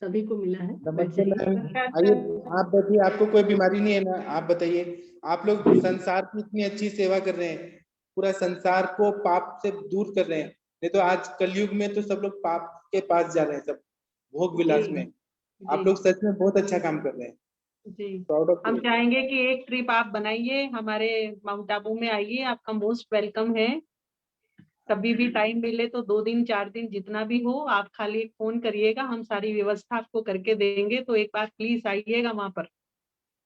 सभी को मिला है। नमस्ते मैम, आइए आप बैठिए, आपको कोई बीमारी नहीं है ना? आप बताइए, आप लोग संसार की इतनी अच्छी सेवा कर रहे हैं, पूरा संसार को पाप से दूर कर रहे हैं। नहीं तो आज कलयुग में तो सब लोग पाप के पास जा रहे हैं, सब भोग विलास में। आप लोग सच में बहुत अच्छा काम कर रहे हैं। जी, प्राउड ऑफ हम यू। चाहेंगे कि एक ट्रिप आप बनाइए, हमारे माउंट आबू में आइए, आपका मोस्ट वेलकम है। कभी भी टाइम मिले तो 2 दिन 4 दिन जितना भी हो, आप खाली एक फोन करिएगा, हम सारी व्यवस्था आपको करके देंगे। तो एक बार प्लीज आइएगा वहां पर।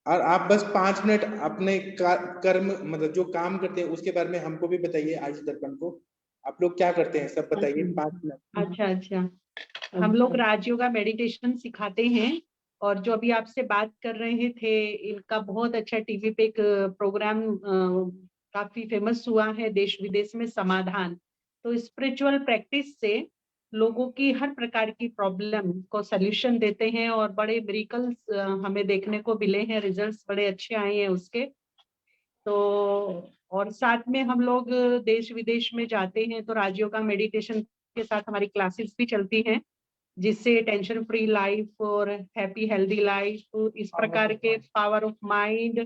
और आप बस 5 मिनट अपने कर्म, मतलब जो काम करते हैं उसके बारे में हमको भी बताइए, आज दर्पण को आप लोग क्या करते हैं सब बताइए, 5 मिनट। अच्छा, हम लोग राजयोगा मेडिटेशन सिखाते हैं। और जो अभी आपसे बात कर रहे थे, इनका बहुत अच्छा टीवी पे एक प्रोग्राम काफी फेमस हुआ है देश विदेश में, समाधान। तो स्पिरिचुअल प्रैक्टिस से लोगों की हर प्रकार की प्रॉब्लम को सल्यूशन देते हैं, और बड़े मिरेकल्स हमें देखने को मिले हैं, रिजल्ट्स बड़े अच्छे आए हैं उसके। तो और साथ में हम लोग देश विदेश में जाते हैं, तो राजयोगा मेडिटेशन के साथ हमारी क्लासेस भी चलती हैं, जिससे टेंशन फ्री लाइफ और हैप्पी हेल्दी लाइफ, इस प्रकार के पावर ऑफ माइंड,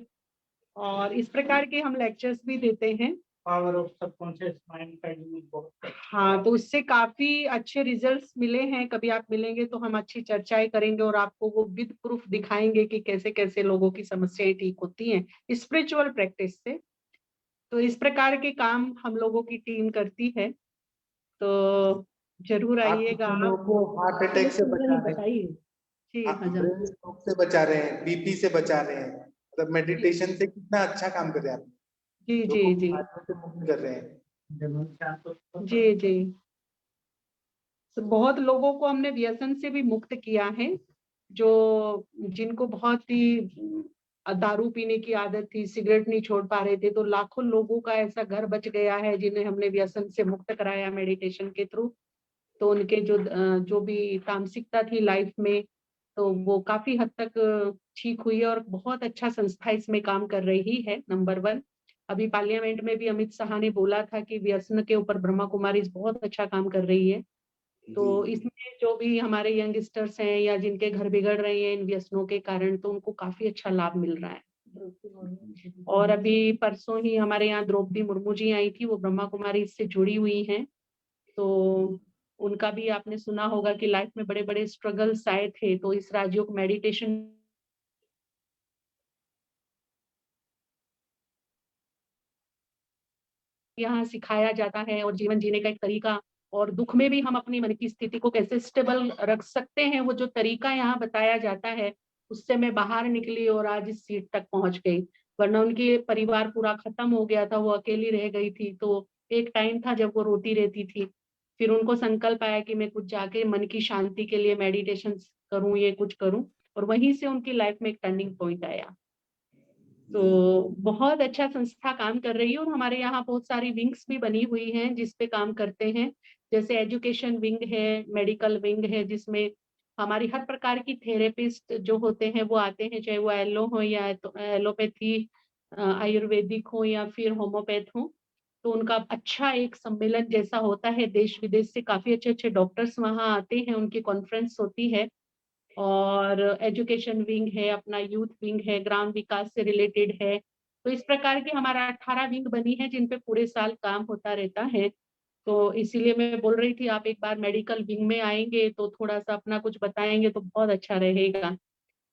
और इस प्रकार के हम लेक्चर्स भी देते हैं। पावर ऑफ सबकॉन्शियस माइंड का यूज बहुत। हाँ, तो उससे काफी अच्छे रिजल्ट्स मिले हैं। कभी आप मिलेंगे तो हम अच्छी चर्चाएं करेंगे, और आपको वो विद प्रूफ दिखाएंगे कि कैसे कैसे लोगों की समस्याएं ठीक होती हैं स्पिरिचुअल प्रैक्टिस से। तो इस प्रकार के काम हम लोगों की टीम करती है, तो जरूर आइएगा आप लोगों आप। को हार्ट अटैक से बचा रहे हैं, जी, ब्रेन स्ट्रोक से बचा रहे हैं, बीपी से बचा रहे हैं, मतलब मेडिटेशन से कितना अच्छा काम कर रहे हैं आप। जी लोगों जी को जी बीमारियों से मुक्त कर रहे हैं। जी जी। तो बहुत लोगों को हमने व्यसन से भी मुक्त किया है, जो जिनको बहुत ही दारू पीने की आदत थी, सिगरेट नहीं छोड़ पा रहे थे, तो लाखों लोगों का ऐसा घर बच गया है जिन्हें हमने व्यसन से मुक्त कराया मेडिटेशन के थ्रू। तो उनके जो भी तामसिकता थी लाइफ में, तो वो काफी हद तक ठीक हुई है और बहुत अच्छा संस्था इसमें काम कर रही है, नंबर 1। अभी पार्लियामेंट में भी अमित शाह ने बोला था कि व्यसन के ऊपर ब्रह्मा कुमारी बहुत अच्छा काम कर रही है। तो इसमें जो भी हमारे यंगस्टर्स हैं या जिनके घर बिगड़ रहे हैं इन व्यसनों के कारण, तो उनको काफी अच्छा लाभ मिल रहा है। और अभी परसों ही हमारे यहाँ द्रौपदी मुर्मू जी आई थी, वो ब्रह्मा कुमारी इससे जुड़ी हुई हैं। तो उनका भी आपने सुना होगा कि लाइफ में बड़े बड़े स्ट्रगल्स आए थे, तो इस राजयोग मेडिटेशन यहाँ सिखाया जाता है और जीवन जीने का एक तरीका, और दुख में भी हम अपनी मन की स्थिति को कैसे स्टेबल रख सकते हैं, वो जो तरीका यहाँ बताया जाता है, उससे मैं बाहर निकली और आज इस सीट तक पहुंच गई। वरना उनके परिवार पूरा खत्म हो गया था, वो अकेली रह गई थी। तो एक टाइम था जब वो रोती रहती थी, फिर उनको संकल्प आया कि मैं कुछ जाके मन की शांति के लिए मेडिटेशन करूं, ये कुछ करूं, और वहीं से उनकी लाइफ में एक टर्निंग पॉइंट आया। तो बहुत अच्छा संस्था काम कर रही है और हमारे यहाँ बहुत सारी विंग्स भी बनी हुई हैं जिस पे काम करते हैं। जैसे एजुकेशन विंग है, मेडिकल विंग है, जिसमें हमारी हर प्रकार की थेरेपिस्ट जो होते हैं वो आते हैं, चाहे वो एलो हो या एलोपैथी, आयुर्वेदिक हो या फिर होम्योपैथ हो। तो उनका अच्छा एक सम्मेलन जैसा होता है, देश विदेश से काफी अच्छे अच्छे डॉक्टर्स वहाँ आते हैं, उनकी कॉन्फ्रेंस होती है। और एजुकेशन विंग है, अपना यूथ विंग है, ग्राम विकास से रिलेटेड है। तो इस प्रकार की हमारा 18 विंग बनी है जिन पे पूरे साल काम होता रहता है। तो इसीलिए मैं बोल रही थी आप एक बार मेडिकल विंग में आएंगे तो थोड़ा सा अपना कुछ बताएंगे तो बहुत अच्छा रहेगा,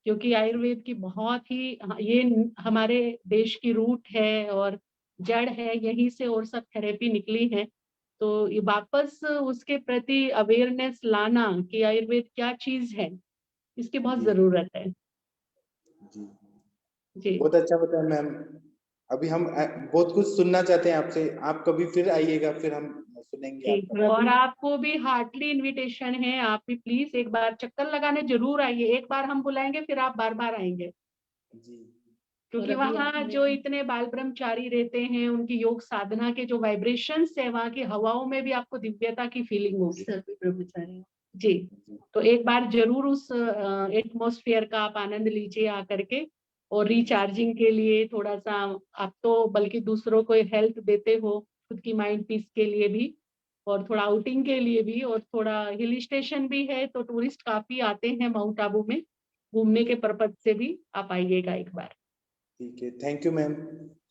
क्योंकि आयुर्वेद की बहुत ही ये हमारे देश की रूट है और जड़ है, यहीं से और सब थेरेपी निकली है। तो ये वापस उसके प्रति अवेयरनेस लाना कि आयुर्वेद क्या चीज है, इसकी बहुत जरूरत है। जी बहुत अच्छा बताया मैम। अभी हम बहुत कुछ सुनना चाहते हैं आपसे, आप कभी फिर आइएगा, फिर हम सुनेंगे आपका। और आपको भी हार्टली इनविटेशन है, आप भी प्लीज एक बार चक्कर लगाने जरूर आइए। एक बार हम बुलाएंगे फिर आप बार बार आएंगे, क्योंकि वहाँ जो इतने बाल ब्रह्मचारी रहते हैं उनकी योग साधना के जो वाइब्रेशंस है, वहाँ की हवाओं में भी आपको दिव्यता की फीलिंग होगी। ब्रह्मचारी जी, तो एक बार जरूर उस एटमॉस्फेयर का आप आनंद लीजिए आकर के। और रिचार्जिंग के लिए थोड़ा सा आप तो बल्कि दूसरों को हेल्प देते हो, खुद की माइंड पीस के लिए भी और थोड़ा आउटिंग के लिए भी, और थोड़ा हिल स्टेशन भी है तो टूरिस्ट काफी आते हैं माउंट आबू में घूमने के पर्पज से भी, आप आइएगा एक बार। ठीक है, thank you ma'am,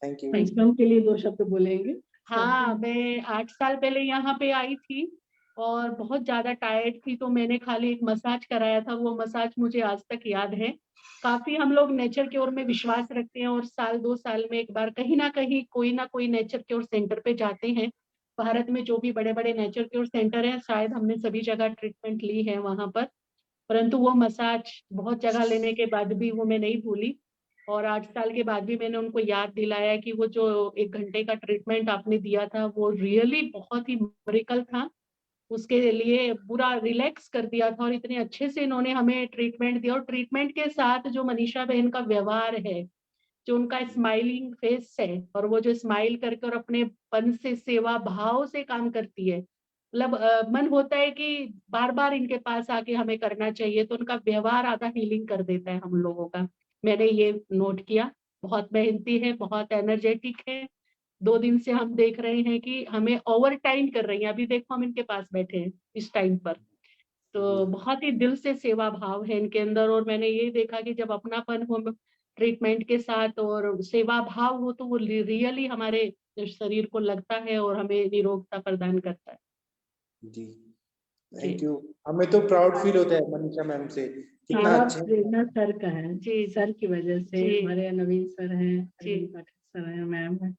thank you. पंचम के लिए 2 शब्द बोलेंगे? हाँ, मैं 8 साल पहले यहाँ पे आई थी और बहुत ज्यादा टायर्ड थी, तो मैंने खाली एक मसाज कराया था। वो मसाज मुझे आज तक याद है। काफी हम लोग नेचर की ओर में विश्वास रखते हैं और साल 2 साल में एक बार कहीं ना कोई नेचर क्योर सेंटर पे जाते हैं। भारत में जो भी बड़े बड़े नेचर क्योर सेंटर हैं, शायद हमने सभी जगह ट्रीटमेंट ली है वहां पर, परंतु वो मसाज बहुत जगह लेने के बाद भी वो मैं नहीं भूली। और 8 साल के बाद भी मैंने उनको याद दिलाया कि वो जो 1 घंटे का ट्रीटमेंट आपने दिया था वो रियली बहुत ही मिरेकल था। उसके लिए पूरा रिलैक्स कर दिया था और इतने अच्छे से इन्होंने हमें ट्रीटमेंट दिया। और ट्रीटमेंट के साथ जो मनीषा बहन का व्यवहार है, जो उनका स्माइलिंग फेस है, और वो जो स्माइल करके और अपने पन से सेवा भाव से काम करती है, मतलब मन होता है कि बार बार इनके पास आके हमें करना चाहिए। तो उनका व्यवहार आधा हीलिंग कर देता है हम लोगों का, मैंने ये नोट किया। बहुत मेहनती है, बहुत एनर्जेटिक है। 2 दिन से हम देख रहे हैं कि हमें ओवर टाइम कर रही हैं। अभी देखो हम इनके पास बैठे हैं इस टाइम पर, तो बहुत ही दिल से सेवा भाव है इनके अंदर। और मैंने ये देखा कि जब अपनापन हो ट्रीटमेंट के साथ और सेवा भाव हो, तो वो रियली हमारे शरीर को लगता है और हमें निरोगता प्रदान करता है। जी, थैंक यू। हमें तो प्राउड फील होता है मनीषा मैम से, कितना अच्छा प्रेरणा सर का है जी, सर की वजह से। जी। हमारे नवीन सर हैं, अरविंद पाठक सर हैं, मैम है,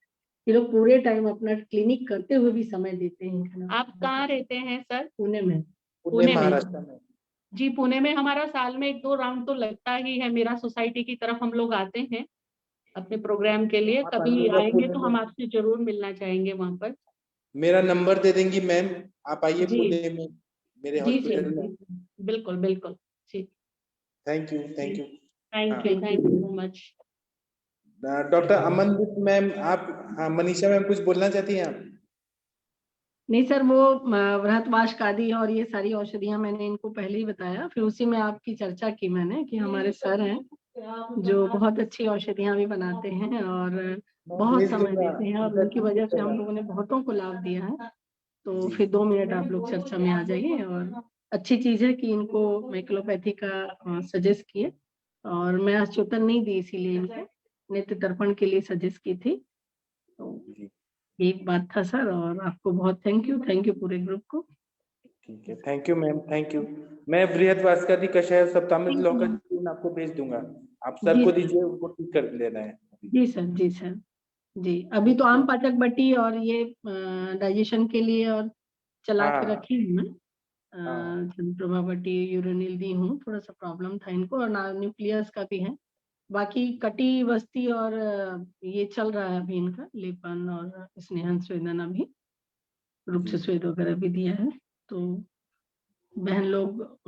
ये लोग पूरे टाइम अपना क्लिनिक करते हुए भी समय देते हैं। आप कहाँ रहते हैं सर? पुणे में। पुणे महाराष्ट्र में। जी, पुणे में हमारा साल में 1-2 राउंड तो लगता ही है। मेरा सोसाइटी की तरफ हम लोग आते हैं अपने प्रोग्राम के लिए। कभी आएंगे तो हम आपसे जरूर मिलना चाहेंगे वहाँ पर। मेरा नंबर दे देंगी मैम, आप आइए पुणे में मेरे जी हॉस्पिटल में। बिल्कुल बिल्कुल जी। Thank you, thank you, thank you so much. Doctor Amandeep ma'am, आप, हाँ, मनीषा मैम कुछ बोलना चाहती हैं आप? नहीं सर, वो व्रतवाश कादी और ये सारी औषधियां मैंने इनको पहले ही बताया, फिर उसी में आपकी चर्चा की मैंने कि हमारे सर हैं जो बहुत अच्छी औषधियां भी बनाते हैं और बहुत समय देते हैं, और उनकी वजह से हम लोगों ने बहुतों को लाभ दिया है। तो फिर 2 मिनट आप लोग चर्चा में आ जाइए। और अच्छी चीज है कि इनको मैक्लोपैथी का सजेस्ट किए, और मैं अच्युतन नहीं दी, इसीलिए इनको नेत्र तर्पण के लिए सजेस्ट की थी। तो एक बात था सर, और आपको बहुत थैंक यू पूरे ग्रुप को। ठीक है, thank you ma'am, thank you. मैं बृहदवासकादि कषाय सप्तामित लौ का ट्यून आपको भेज दूंगा, आप सर को दीजिए, उनको ठीक कर लेना है। जी सर जी। अभी तो आम पाचक बटी और ये डाइजेशन के लिए और चला के रखी हूँ मैं। चंद्रप्रभा बटी यूरोनिल दी हूँ, थोड़ा सा प्रॉब्लम था इनको, और न्यूक्लियस का भी है। बाकी कटी वस्ती और ये चल रहा है अभी इनका लेपन और स्नेहन स्वेदन, अभी रूप से स्वेद वगैरह भी दिया है। तो बहन लोग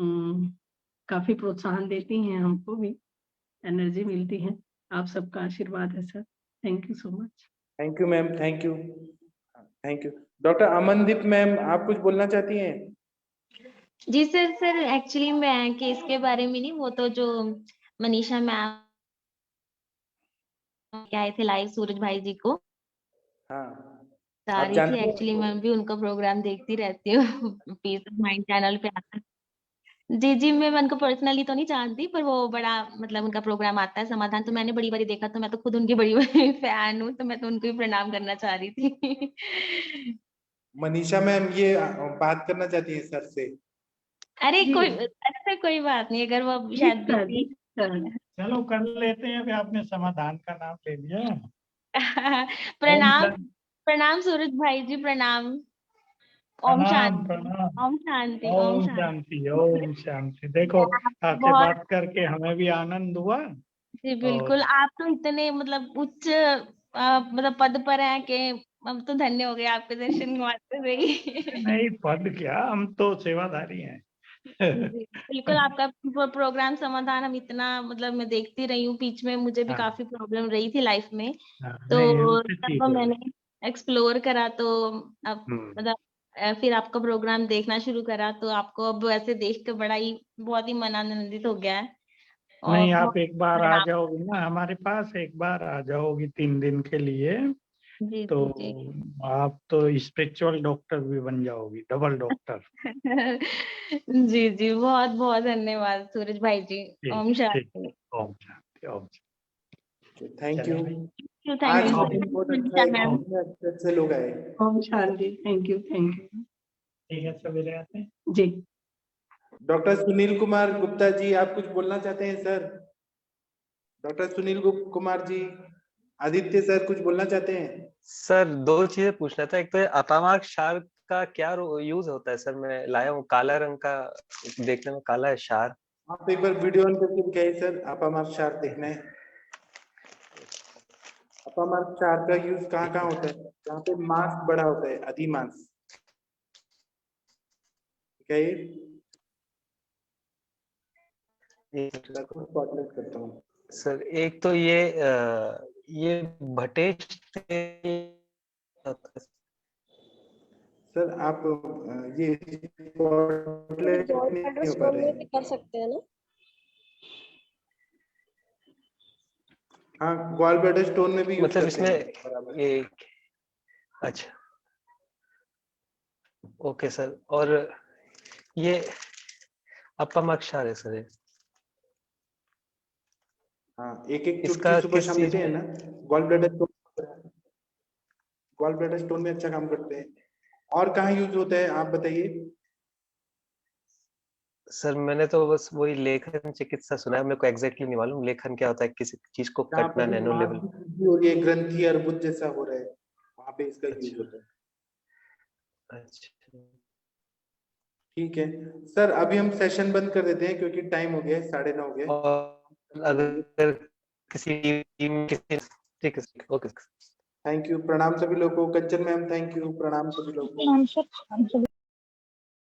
काफी प्रोत्साहन देती हैं, हमको भी एनर्जी मिलती है। आप सबका आशीर्वाद है sir, thank you so much. Thank you ma'am, thank you, thank you. Doctor Amandeep ma'am, आप कुछ बोलना चाहती हैं? जी सर एक्चुअली मैं केस के बारे में नहीं, वो तो जो मनीषा मैम आए थे लाइव सूरज भाई जी को रही थी। एक्चुअली मैं भी उनका प्रोग्राम देखती रहती हूँ पीस ऑफ माइंड चैनल पे आता है। जी मैं उनको पर्सनली तो नहीं जानती, पर वो बड़ा मतलब उनका प्रोग्राम आता है समाधान, तो मैंने बड़ी बारी देखा, तो मैं तो खुद उनकी बड़ी बड़ी फैन हूँ, तो मैं तो उनको ही प्रणाम करना चाह रही थी। मनीषा मैम ये बात करना चाहती है सर से। अरे कोई बात नहीं, अगर वो शायद चलो कर लेते हैं, अभी आपने समाधान का नाम ले लिया। प्रणाम सूरज भाई जी, प्रणाम। ओम शांति। ओम शांति। देखो आपसे बात करके हमें भी आनंद हुआ। जी बिल्कुल, आप तो इतने मतलब उच्च मतलब पद पर हैं कि हम तो धन्य हो गए आपके दर्शन मात्र से ही। नहीं पद क्या, हम तो सेवाधारी हैं। बिल्कुल, आपका प्रोग्राम समाधान हम इतना मतलब मैं देखती रही हूँ, बीच में मुझे भी काफी प्रॉब्लम रही थी लाइफ में, तो तब मैंने एक्सप्लोर करा, तो अब मतलब फिर आपका प्रोग्राम देखना शुरू करा, तो आपको अब ऐसे देख के बड़ा ही बहुत ही मन आनंदित हो गया है। नहीं आप एक बार आ जाओगी ना हमारे पास, एक बार आ जाओगी 3 दिन के लिए, तो आप तो स्पिरिचुअल डॉक्टर भी बन जाओगी, डबल डॉक्टर। जी बहुत बहुत धन्यवाद सूरज भाई जी। ओम शांति। ओम शांति, ओम शांति। Thank you. थैंक अच्छे लोग आए। ओम शांति, थैंक यू। ठीक है, सवेरे आते हैं जी। डॉक्टर सुनील कुमार गुप्ता जी, आप कुछ बोलना चाहते हैं sir? Doctor Sunil Kumar ji, Aditya sir कुछ बोलना चाहते हैं? सर 2 चीजें पूछना था, एक तो अपामार्क क्षार का क्या यूज होता है सर? मैं लाया हूँ काला रंग का, देखने में काला है क्षार। आप एक बार वीडियो ऑन करके दिखाइए सर, अपामार्क क्षार देखना है। अपामार्क क्षार का यूज कहाँ होता है? जहाँ पे मांस बड़ा होता है, अधिमांस। करता हूँ सर। एक तो ये भटेश सर, आप ये कर सकते हैं ना? हाँ, गॉल ब्लैडर स्टोन में भी यूज मतलब करते इसमें ये अच्छा, ओके सर। और ये अपामार्क क्षार है सर। हाँ, एक चुटकी सुबह शाम लेते हैं ना, गॉल ब्लैडर स्टोन में अच्छा काम करते हैं। और कहाँ यूज होता है आप बताइए? सर मैंने तो बस वही लेखन चिकित्सा सुना है, मेरे को एग्जैक्टली नहीं मालूम लेखन क्या होता है, किसी चीज को कटना नैनो लेवल। और ये ग्रंथि अर्बुद जैसा हो रहा है, वहां पे इसका यूज होता है। अच्छा ठीक है सर, अभी हम सेशन बंद कर देते हैं क्योंकि टाइम हो गया है, 9:30 हो गया। और अगर किसी टीम ठीक है ओके। थैंक यू, प्रणाम सभी लोगों को। कंचन मैम थैंक यू, प्रणाम सभी लोगों को।